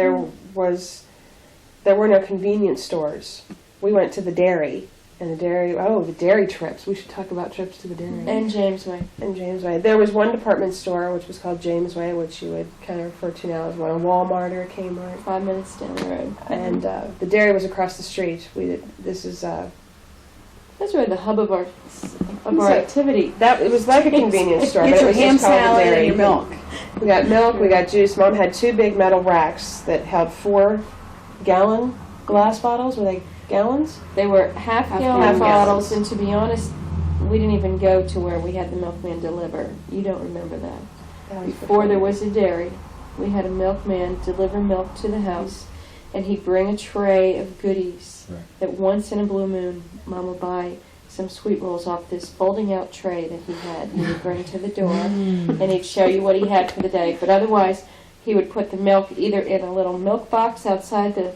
there were no convenience stores. We went to the dairy, and the dairy trips. We should talk about trips to the dairy. And Jamesway. And Jamesway. There was one department store which was called Jamesway, which you would kind of refer to now as what, a Walmart or a Kmart. 5 minutes down the road. And the dairy was across the street. That's really the hub of our So- activity. It was like a convenience store, Get but it your was ham just called the salad dairy. and your milk. We got milk, we got juice. Mom had 2 big metal racks that held 4-gallon glass bottles. Were they gallons? They were half-gallon Half bottles, gallons. and to be honest, we didn't even go to where we had the milkman deliver. You don't remember that. Before there was a dairy, we had a milkman deliver milk to the house, and he'd bring a tray of goodies. Right. That once in a blue moon, Mom would buy some sweet rolls off this folding-out tray that he had. He would bring to the door, and he'd show you what he had for the day. But otherwise, he would put the milk either in a little milk box outside the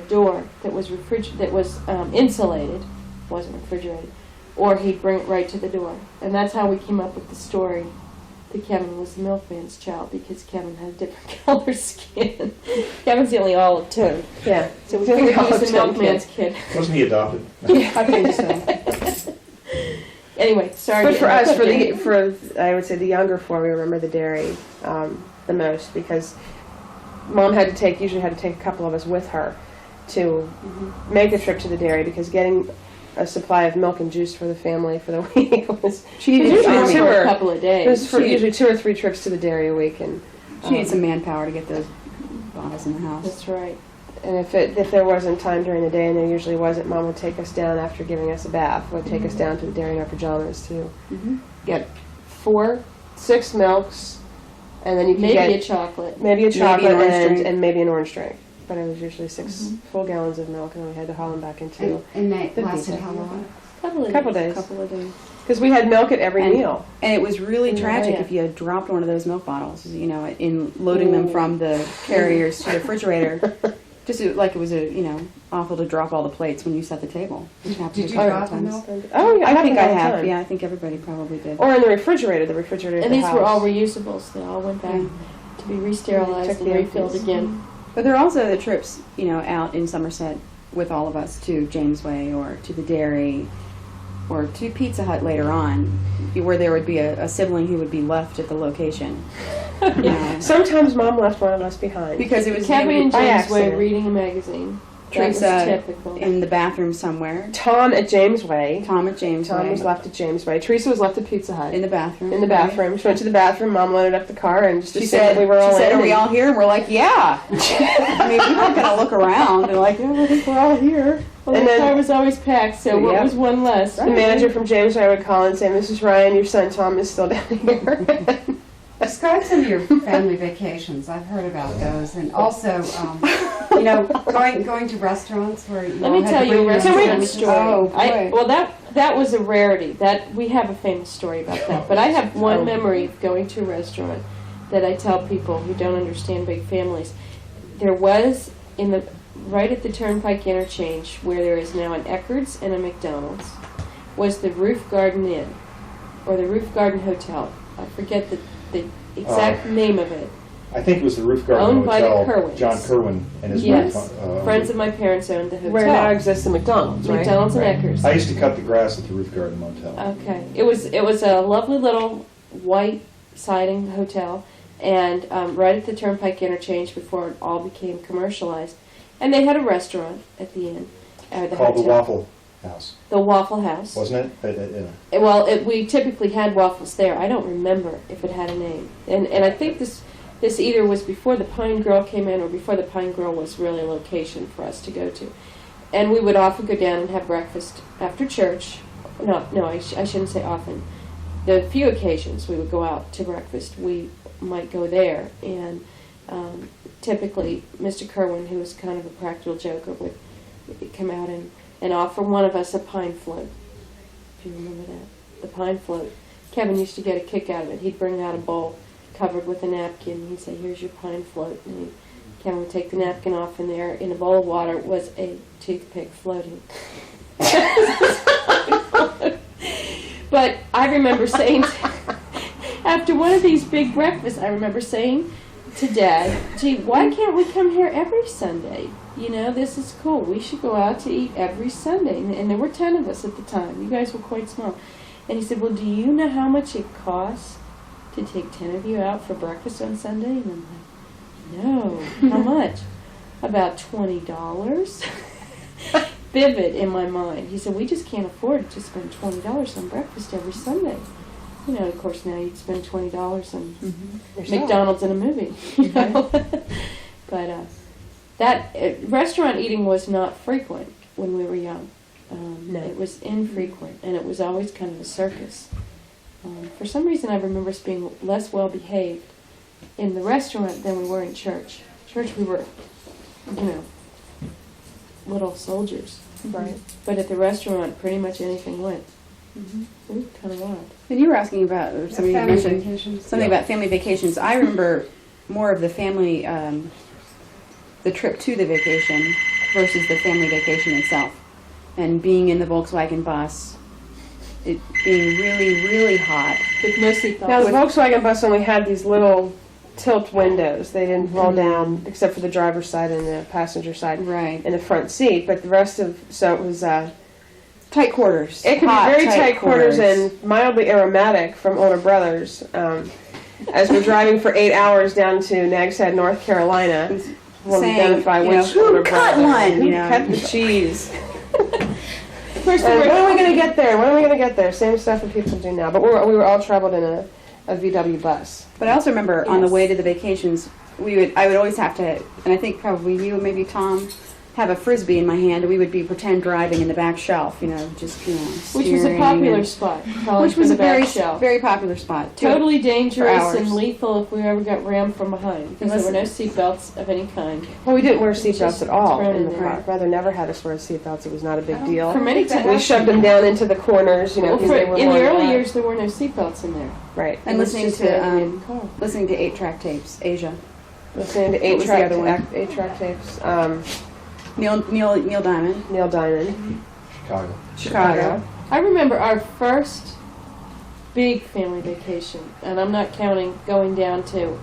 door that was insulated, wasn't refrigerated, or he'd bring it right to the door. And that's how we came up with the story that Kevin was the milkman's child, because Kevin had a different color skin. Kevin's the only olive too. Yeah. So we figured he was the milkman's kid. wasn't he adopted? I think so. Anyway, sorry. But to for us, interrupt you. I would say the younger 4, we remember the dairy the most, because Mom usually had to take a couple of us with her to make the trip to the dairy, because getting a supply of milk and juice for the family for the week was She needed usually some, For a couple of it was days. for usually 2 or 3 trips to the dairy a week, and she needed some manpower to get those bottles in the house. That's right. and if there wasn't time during the day, and there usually wasn't, Mom would take us down after giving us a bath. Would take us down to the dairy in our pajamas to Mhm. get 6 milks, and then you could Maybe get a chocolate. maybe a Maybe an chocolate orange drink. and maybe an orange drink. But it was usually 6 full gallons of milk, and then we had to haul them back into And that the lasted pizza. how long? Couple of couple days. days. Couple of days. Because we had milk at every And- meal. And it was really Yeah, tragic yeah. if you had dropped one of those milk bottles, you know, in loading them from the carriers to the refrigerator. Just like it was awful to drop all the plates when you set the table. Which happened Did a you couple drop of the times. milk? Oh yeah, I think I all the have. time. Yeah, I think everybody probably did. Or in the refrigerator at And the these house. were all reusables. They all went back to be re-sterilized Took and the refilled empties. again. But there are also the trips, out in Somerset with all of us to Jamesway or to the dairy or to Pizza Hut later on, where there would be a sibling who would be left at the location. Sometimes Mom left one of us behind. Because it was Kevin and by James were accident. reading a magazine. That was Teresa typical. in the bathroom somewhere. Tom at Jamesway. Tom at Jamesway. Tom was left at Jamesway. Teresa was left at Pizza Hut. in the bathroom. In the bathroom. She went to the bathroom. Mom loaded up the car and just She assumed said, we were all she said, in. "Are we and- all here?" And we're like, "Yeah." I mean, we're not going to look around. They're like, "Yeah, I think we're all here." Well, and the then- car was always packed, so what Yeah. was one less? The manager from Jamesway would call and say, "Mrs. Ryan, your son Tom is still down here." Describe some of your family vacations. I've heard about those, and also, going to restaurants where you Let all me had tell to you bring a your own restaurant sandwiches. story. Oh, boy. Well, that was a rarity. That we have a famous story about that. But I have one memory of going to a restaurant that I tell people who don't understand big families. There was in the right at the Turnpike interchange, where there is now an Eckerd's and a McDonald's, was the Roof Garden Inn, or the Roof Garden Hotel. I forget the exact name of it. I think it was the Roof Garden Owned by the Hotel. Kerwins. John Kerwin and his Yes, wife. friends of my parents owned the hotel. Where now exists the McDonald's, right? McDonald's and Eckerd's. I used to cut the grass at the Roof Garden Motel. Okay. It was a lovely little white siding hotel, and right at the Turnpike interchange before it all became commercialized. And they had a restaurant at the end. The Called the hotel. Waffle House, The Waffle House. wasn't it? Well, we typically had waffles there. I don't remember if it had a name. And I think this either was before the Pine Grill came in or before the Pine Grill was really a location for us to go to. And we would often go down and have breakfast after church. No, I shouldn't say often. The few occasions we would go out to breakfast, we might go there. And typically, Mr. Kerwin, who was kind of a practical joker, would come out and offer one of us a pine float. If you remember that. The pine float. Kevin used to get a kick out of it. He'd bring out a bowl covered with a napkin. He'd say, "Here's your pine float." And Kevin would take the napkin off, and there, in a bowl of water, was a toothpick floating. But I remember saying, after one of these big breakfasts, I remember saying to Dad, "Gee, why can't we come here every Sunday? You know, this is cool. We should go out to eat every Sunday." And there were 10 of us at the time. You guys were quite small. And he said, "Well, do you know how much it costs to take 10 of you out for breakfast on Sunday?" And I'm like, "No." "How much?" "About $20. Vivid in my mind. He said, "We just can't afford to spend $20 on breakfast every Sunday." You know, of course, now you'd spend $20 on McDonald's and a movie. You know? But that restaurant eating was not frequent when we were young. No. It was infrequent, and it was always kind of a circus. For some reason, I remember us being less well behaved in the restaurant than we were in church. Church, we were, little soldiers. Right. But at the restaurant, pretty much anything went. It was kind of wild. And you were asking about, or somebody Family mentioned vacations. something about family vacations. I remember more of the family, the trip to the vacation versus the family vacation itself. And being in the Volkswagen bus, it being really, really hot. With no seatbelts. Now, the Volkswagen bus only had these little tilt windows. They didn't roll down, except for the driver's side and the passenger side Right. in the front seat. But the rest of, so it was, Tight quarters. it could Hot, be very tight quarters and mildly aromatic from older brothers. As we're driving for 8 hours down to Nags Head, North Carolina, we'll saying, identify you know, which older who cut brother, one, who you know. cut the cheese. First, And when are we going to get there? When are we going to get there? Same stuff that people do now. But we were all traveled in a VW bus. But I also remember on the Yes. way to the vacations, I would always have to, and I think probably you, maybe Tom, have a Frisbee in my hand, and we would be pretend driving in the back shelf, just, which was a steering popular and- spot. Probably Which was for a the back very, shelf. very popular spot. too. Totally dangerous hours. and lethal if we ever got rammed from behind, because there were no seatbelts of any kind. Well, we didn't wear seatbelts Just at all thrown in in the there. car. Brother never had us wear seatbelts. It was not a big deal. For many that We times, shoved them down into the corners, well, because they were in more the early loud. years, there were no seatbelts in there. Right. And It was listening just to a regular car. listening to 8-track tapes, Asia. Listening to What was the other one? eight-track tapes. Neil Diamond, Neil Diamond. Chicago. Chicago. I remember our first big family vacation, and I'm not counting going down to,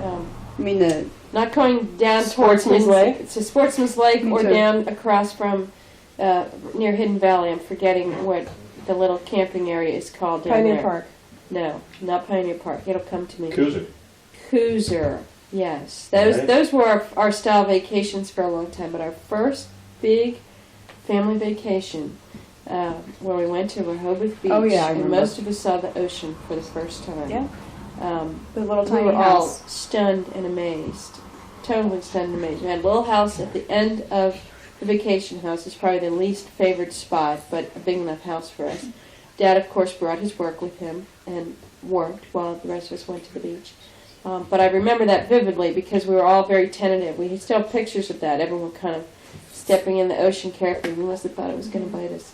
I mean the not going down towards Sportsman's Lake? to Sportsman's Lake, Me or too. down across from near Hidden Valley. I'm forgetting what the little camping area is called down Pioneer there. Park. No, not Pioneer Park. It'll come to me. Cooser. Cruiser. Yes, those Right. those were our style vacations for a long time. But our first big family vacation, where we went to Rehoboth Beach, Oh, yeah, I and remember. most of us saw the ocean for the first time. Yeah. Um, the little we tiny were all house. stunned and amazed, totally stunned and amazed. We had a little house at the end of the vacation house. It's probably the least favored spot, but a big enough house for us. Dad, of course, brought his work with him and worked while the rest of us went to the beach. But I remember that vividly because we were all very tentative. We still have pictures of that. Everyone kind of stepping in the ocean carefully. We must have thought it was going to bite us.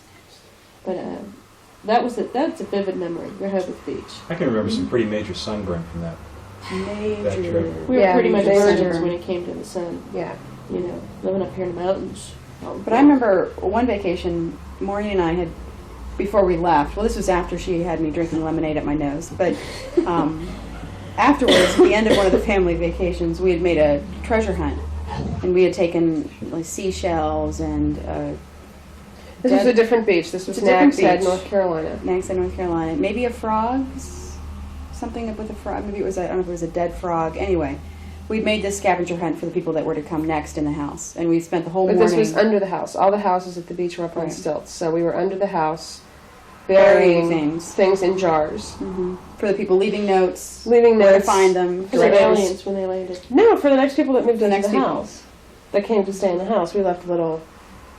But that's a vivid memory, Rehoboth Beach. I can remember some pretty major sunburn from that. Major. trip. We were Yeah, pretty much they were- virgins when it came to the sun. Yeah. you know, living up here in the mountains. But I remember one vacation, Maureen and I had, before we left, well, this was after she had me drinking lemonade at my nose, but afterwards, at the end of one of the family vacations, we had made a treasure hunt. And we had taken like seashells and This was a different beach. This was It's a different Nags Head, beach. North Carolina. Nags Head, North Carolina. Maybe a frog, something with a frog. Maybe it was, I don't know if it was a dead frog. Anyway, we'd made this scavenger hunt for the people that were to come next in the house. And we spent the whole But morning. this was under the house. All the houses at the beach were up on Right. stilts. So we were under the house, Burying burying things in jars. For the people leaving notes, Leaving where to notes. find them. For the directions. aliens when they landed. No, for the next people that moved The into next the people. house. That came to stay in the house. We left a little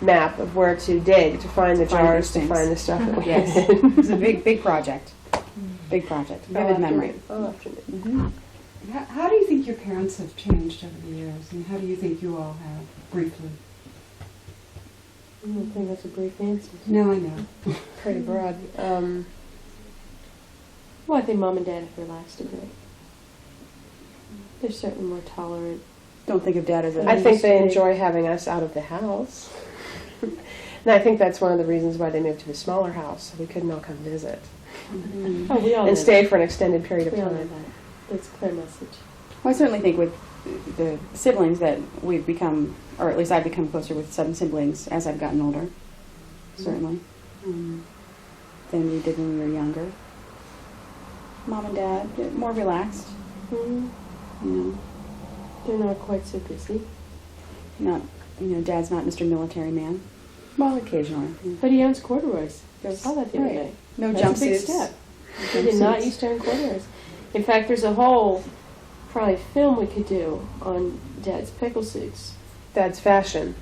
map of where to dig to find the Find jars, these to things. find the stuff that we Yes. had. It was a big project. Big project. Vivid memory. All afternoon. How do you think your parents have changed over the years, and how do you think you all have, briefly? I don't think that's a brief answer. No, I know. Pretty broad. Well, I think Mom and Dad have relaxed a bit. They're certainly more tolerant. Don't think of Dad as a... I think they enjoy having us out of the house. And I think that's one of the reasons why they moved to a smaller house, so we couldn't all come visit. Oh, we all know And stay that. for an extended period of We all know time. that. That's a clear message. Well, I certainly think with the siblings that we've become, or at least I've become closer with some siblings as I've gotten older, certainly, than we did when we were younger. Mom and Dad, they're more relaxed, Mm-hmm. you know, They're not quite so busy. not, you know, Dad's not Mr. Military Man. Well, occasionally. But he owns corduroys. I saw that the other Right. day. No That's a big jumpsuits. step. He did not used to own corduroys. In fact, there's a whole probably film we could do on Dad's pickle suits. Dad's fashion.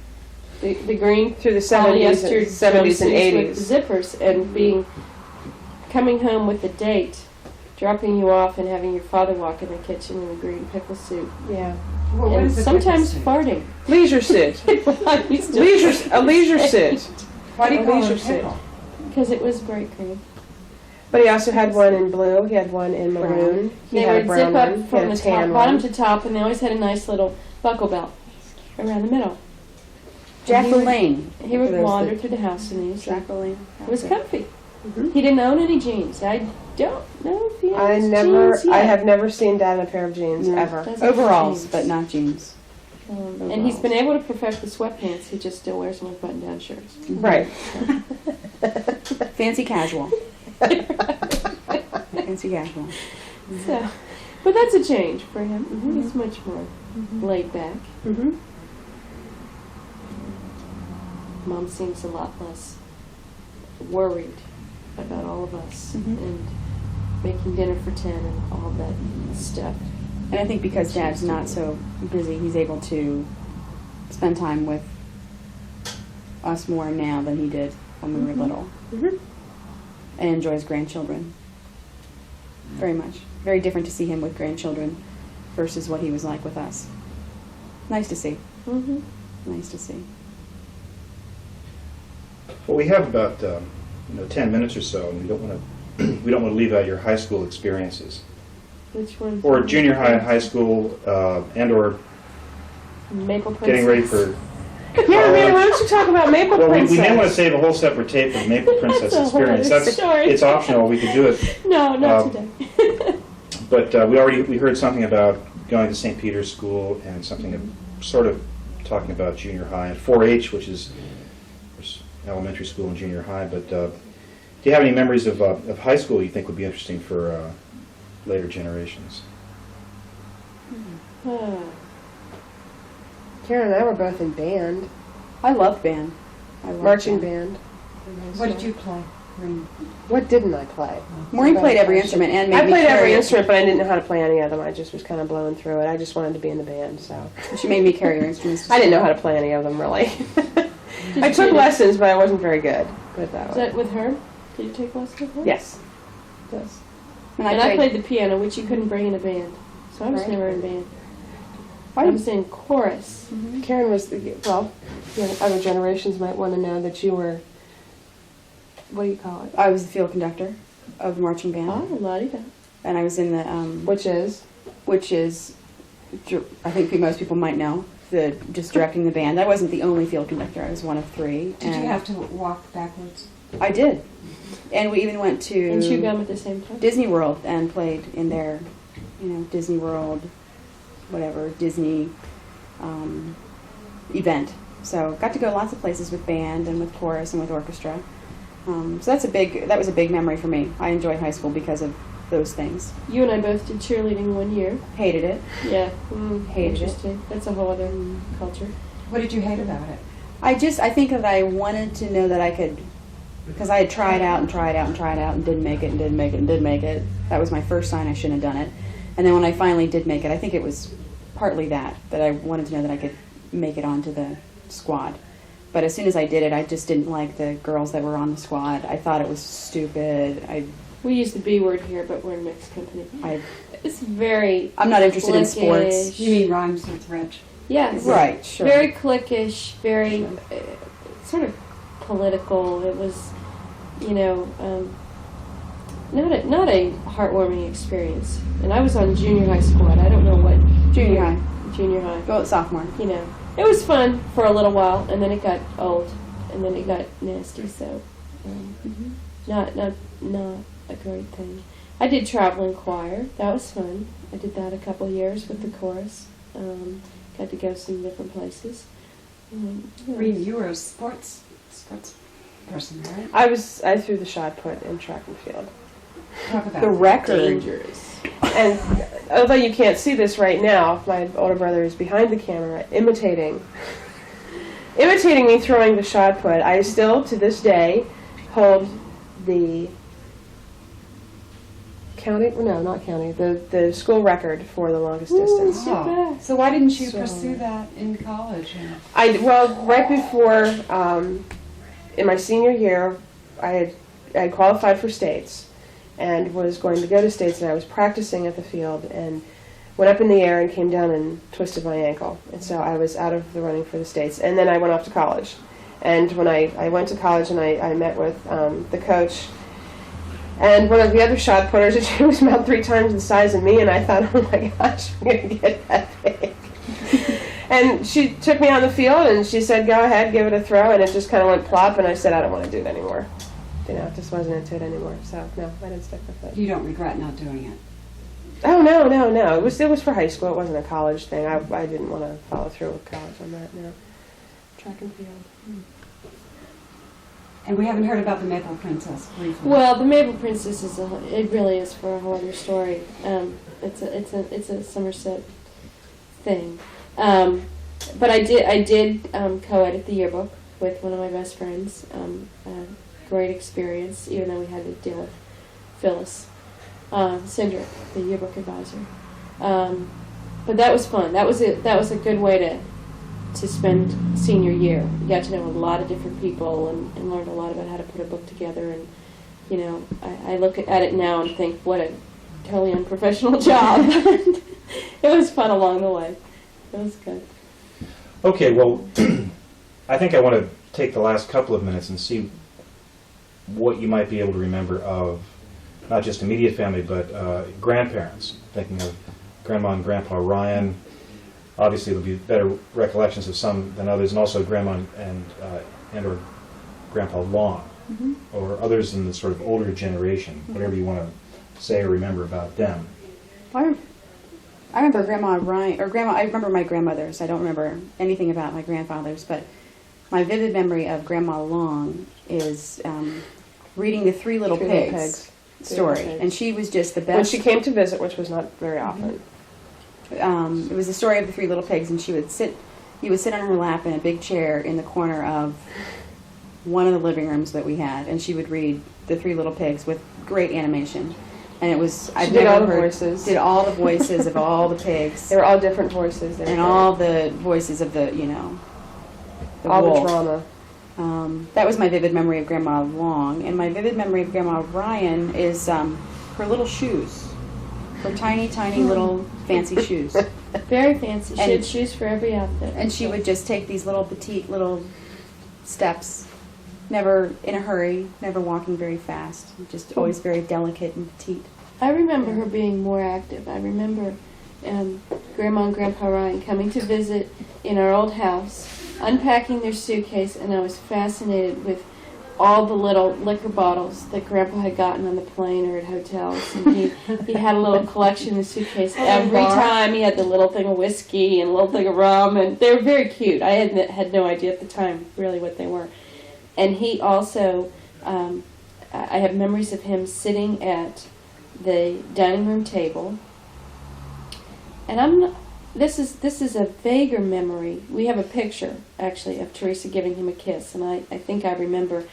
The green Through the 70s and, polyester 70s and jumpsuits 80s. with the zippers and coming home with the date, dropping you off and having your father walk in the kitchen in a green pickle suit. Yeah. Well, what And is the sometimes difference? farting. Leisure suit. A leisure suit. Why do you A call leisure it a suit. pickle? Because it was bright green. But he also had one in blue. He had one in maroon. He They had a would brown zip up one. He from had the a tan top, bottom one. to top, and they always had a nice little buckle belt around the middle. Jack He would- LaLanne. He would For those wander that- through the house in these. Jack LaLanne. It was comfy. Mhm. He didn't own any jeans. I don't know if he I owns never. jeans yet. I have never seen Dad in a pair of jeans No. ever. Doesn't own Overalls, jeans. but not jeans. And he's been able to perfect the sweatpants. He just still wears them with button-down shirts. Right. Fancy casual. Fancy casual. So, but that's a change for him. He's much more laid back. Mm-hmm. Mom seems a lot less worried about all of us and making dinner for 10 and all that stuff. And I think because Dad's not so busy, he's able to spend time with us more now than he did when we were little. Mhm. And enjoys grandchildren. Very much. Very different to see him with grandchildren versus what he was like with us. Nice to see. Mm-hmm. Nice to see. Well, we have about 10 minutes or so, and we don't want to leave out your high school experiences, Which one? or junior high and high school, and/or Maple Princess. getting ready for. Yeah, man. Why don't you talk about Maple Well, Princess? we may want to save a whole separate tape for the Maple Princess That's a whole experience. other story. It's optional. We could do it, No, not Um, today. but we heard something about going to St. Peter's School and something sort of talking about junior high and 4-H, which is of course, elementary school and junior high. But do you have any memories of high school you think would be interesting for later generations? Ah, Karen and I were both in band, I loved band. I loved marching band. band. What did you play? Maureen? What didn't I play? Maureen played every instrument and made I me played every carry- instrument, but I didn't know how to play any of them. I just was kind of blowing through it. I just wanted to be in the band, so She made me carry her instruments. to I didn't know school. how to play any of them really. I took lessons, but I wasn't very good. Put it that is way. that with her? Did you take lessons with her? Yes. Yes. And And I played the piano, which you couldn't bring in a band. So I was Right. never in band. Why I did- was in chorus. Karen was well. Other generations might want to know that you were. What do you call it? I was the field conductor of the marching band, Oh, la-di-da. and I was in the Which is which is, I think most people might know, just directing the band. I wasn't the only field conductor. I was one of 3. Did you and have to walk backwards? I did. And we even went to And chew gum at the same time? Disney World and played in their, Disney World, whatever, Disney event. So got to go lots of places with band and with chorus and with orchestra. So that was a big memory for me. I enjoyed high school because of those things. You and I both did cheerleading one year. Hated it. Yeah. Hated it. Interesting. That's a whole other culture. What did you hate about it? I think that I wanted to know that I could, because I had tried out and tried out and tried out and didn't make it and didn't make it and didn't make it. That was my first sign I shouldn't have done it. And then when I finally did make it, I think it was partly that I wanted to know that I could make it onto the squad. But as soon as I did it, I just didn't like the girls that were on the squad. I thought it was stupid. We use the B word here, but we're in mixed company. It's very I'm not interested in sports. cliquish. You mean rhymes with rich? Yes. Right, sure. Very cliquish, very sort of political. It was, not a heartwarming experience. And I was on junior high squad. I don't know what. Junior high. Junior high. Go sophomore. It was fun for a little while, and then it got old, and then it got nasty. So, not a great thing. I did traveling choir. That was fun. I did that a couple years with the chorus. Got to go some different places. Maureen, you were a sports person, right? I threw the shot put in track and field. Talk about The it. record. Dangerous. And although you can't see this right now, my older brother is behind the camera imitating me throwing the shot put. I still, to this day, hold the the school record for the longest distance. Oh. So why didn't you So- pursue that in college? Right before, in my senior year, I had qualified for states and was going to go to states, and I was practicing at the field and went up in the air and came down and twisted my ankle. And so I was out of the running for the states. And then I went off to college. And when I went to college and I met with the coach and one of the other shot putters, and she was about 3 times the size of me, and I thought, oh my gosh, I'm going to get that big. And she took me on the field and she said, go ahead, give it a throw, and it just kind of went plop, and I said, I don't want to do it anymore. It just wasn't into it anymore. So no, I didn't stick with it. You don't regret not doing it? Oh no. It was for high school. It wasn't a college thing. I didn't want to follow through with college on that. No. Track and field. And we haven't heard about the Maple Princess briefly. Well, the Maple Princess it really is for a whole other story. It's a Somerset thing. But I did co-edit the yearbook with one of my best friends. Great experience, even though we had to deal with Phyllis Cindric, the yearbook advisor. But that was fun. That was a good way to spend senior year. You got to know a lot of different people and learned a lot about how to put a book together. And I look at it now and think, what a totally unprofessional job. It was fun along the way. It was good. Okay, well, I think I want to take the last couple of minutes and see what you might be able to remember of not just immediate family, but grandparents. Thinking of Grandma and Grandpa Ryan. Obviously, there'll be better recollections of some than others, and also Grandma and or Grandpa Long, or others in the sort of older generation. Whatever you want to say or remember about them. I remember Grandma Ryan, or Grandma. I remember my grandmothers. I don't remember anything about my grandfathers, but my vivid memory of Grandma Long is reading the Three Little Pigs story, and she was just the best. When she came to visit, which was not very often. It was the story of the Three Little Pigs, and he would sit on her lap in a big chair in the corner of one of the living rooms that we had, and she would read the Three Little Pigs with great animation. And it was She did all the voices. Did all the voices of all the pigs. They were all different voices. They were And great. all the voices of the all wolf. the drama. That was my vivid memory of Grandma Long. And my vivid memory of Grandma Ryan is her little shoes. Her tiny, tiny little fancy shoes. Very fancy. She And- had shoes for every outfit. And she would just take these little petite little steps, never in a hurry, never walking very fast, just always very delicate and petite. I remember her being more active. I remember Grandma and Grandpa Ryan coming to visit in our old house, unpacking their suitcase, and I was fascinated with all the little liquor bottles that Grandpa had gotten on the plane or at hotels. And he had a little collection in his suitcase. Every time he had the little thing of whiskey and a little thing of rum, and they were very cute. I had no idea at the time really what they were. And he also, I have memories of him sitting at the dining room table. And this is a vaguer memory. We have a picture, actually, of Teresa giving him a kiss, and I think I remember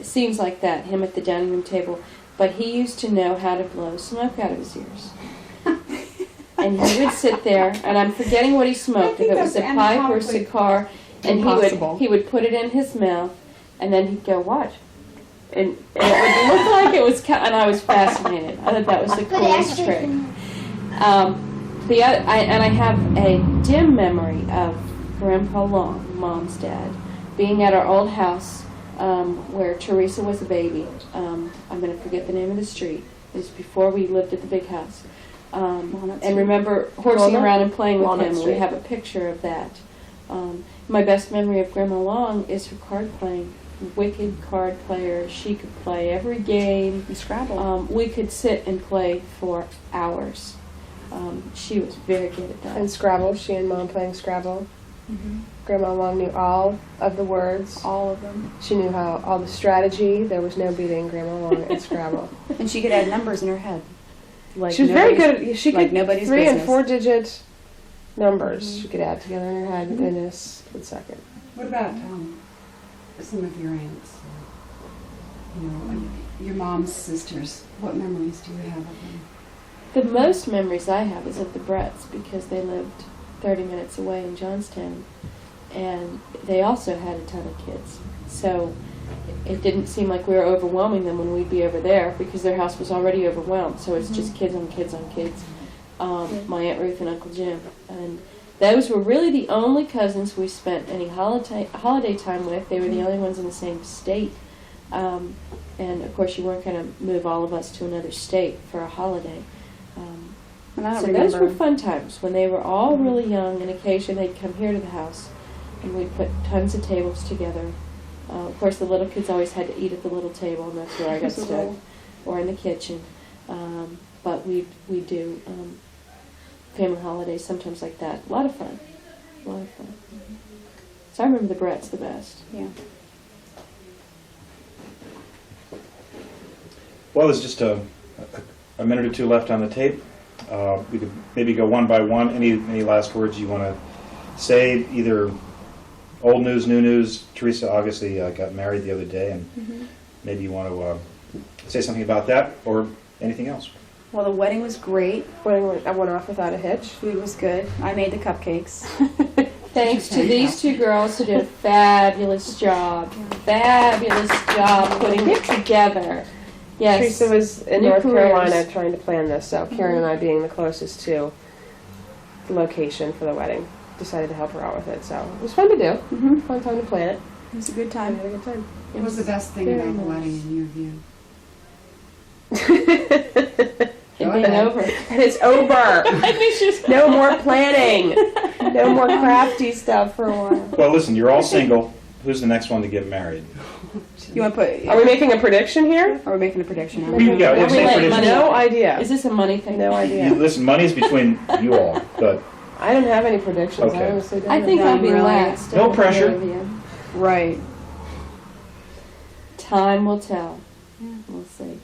scenes like that, him at the dining room table. But he used to know how to blow smoke out of his ears. And he would sit there, and I'm forgetting what he smoked, if it was a pipe or a cigar, and he would put it in his mouth, and then he'd go, "What?" And it would look like it was, and I was fascinated. I thought that was the coolest trick. I have a dim memory of Grandpa Long, Mom's dad, being at our old house where Teresa was a baby. I'm going to forget the name of the street. It was before we lived at the big house. And remember horsing around and playing with him. We have a picture of that. My best memory of Grandma Long is her card playing. Wicked card player. She could play every game. And Scrabble. We could sit and play for hours. She was very good at that. And Scrabble, she and Mom playing Scrabble. Mm-hmm. Grandma Long knew all of the words. All of them. She knew all the strategy. There was no beating Grandma Long at Scrabble. And she could add numbers in her head. Like She was very good at, she like could nobody's 3 and business. 4 digit numbers she could add together in her head in a split second. What about some of your aunts? Your mom's sisters. What memories do you have of them? The most memories I have is of the Bretts because they lived 30 minutes away in Johnstown, and they also had a ton of kids. So it didn't seem like we were overwhelming them when we'd be over there because their house was already overwhelmed. So it's just kids on kids on kids. My Aunt Ruth and Uncle Jim, and those were really the only cousins we spent any holiday time with. They were the only ones in the same state. And of course, you weren't going to move all of us to another state for a holiday. And I don't So remember. those were fun times when they were all really young, and occasionally they'd come here to the house, and we'd put tons of tables together. Of course, the little kids always had to eat at the little table, and that's where I got stuck, or in the kitchen. But we do family holidays sometimes like that. A lot of fun. A lot of fun. So I remember the Bretts the best. Yeah. Well, there's just a minute or two left on the tape. We could maybe go one by one. Any last words you want to say? Either old news, new news. Teresa obviously got married the other day, and maybe you want to say something about that or anything else. Well, the wedding was great. I went off without a hitch. Food was good. I made the cupcakes. Thanks to these two girls who did a fabulous job. Fabulous job putting it together. Yes. Teresa was in New North careers. Carolina trying to plan this, so Karen and I, being the closest to the location for the wedding, decided to help her out with it. So it was fun to do. Mm-hmm. Fun time to plan it. It was a good I time. had a good time. What was the best thing very about the nice. wedding in your view? It being over. And it's over. No more planning. No more crafty stuff for a while. Well, listen, you're all single. Who's the next one to get married? You want to put? Are we making a prediction here? Are we making a prediction? Yeah, Are we same letting prediction. money- No idea. Is this a money thing? No You, idea. listen, money's between you all, but I don't have any predictions. Okay. I honestly don't. I think I'll be Really? last. No out of the pressure. three of you. Right. Time will tell. We'll see.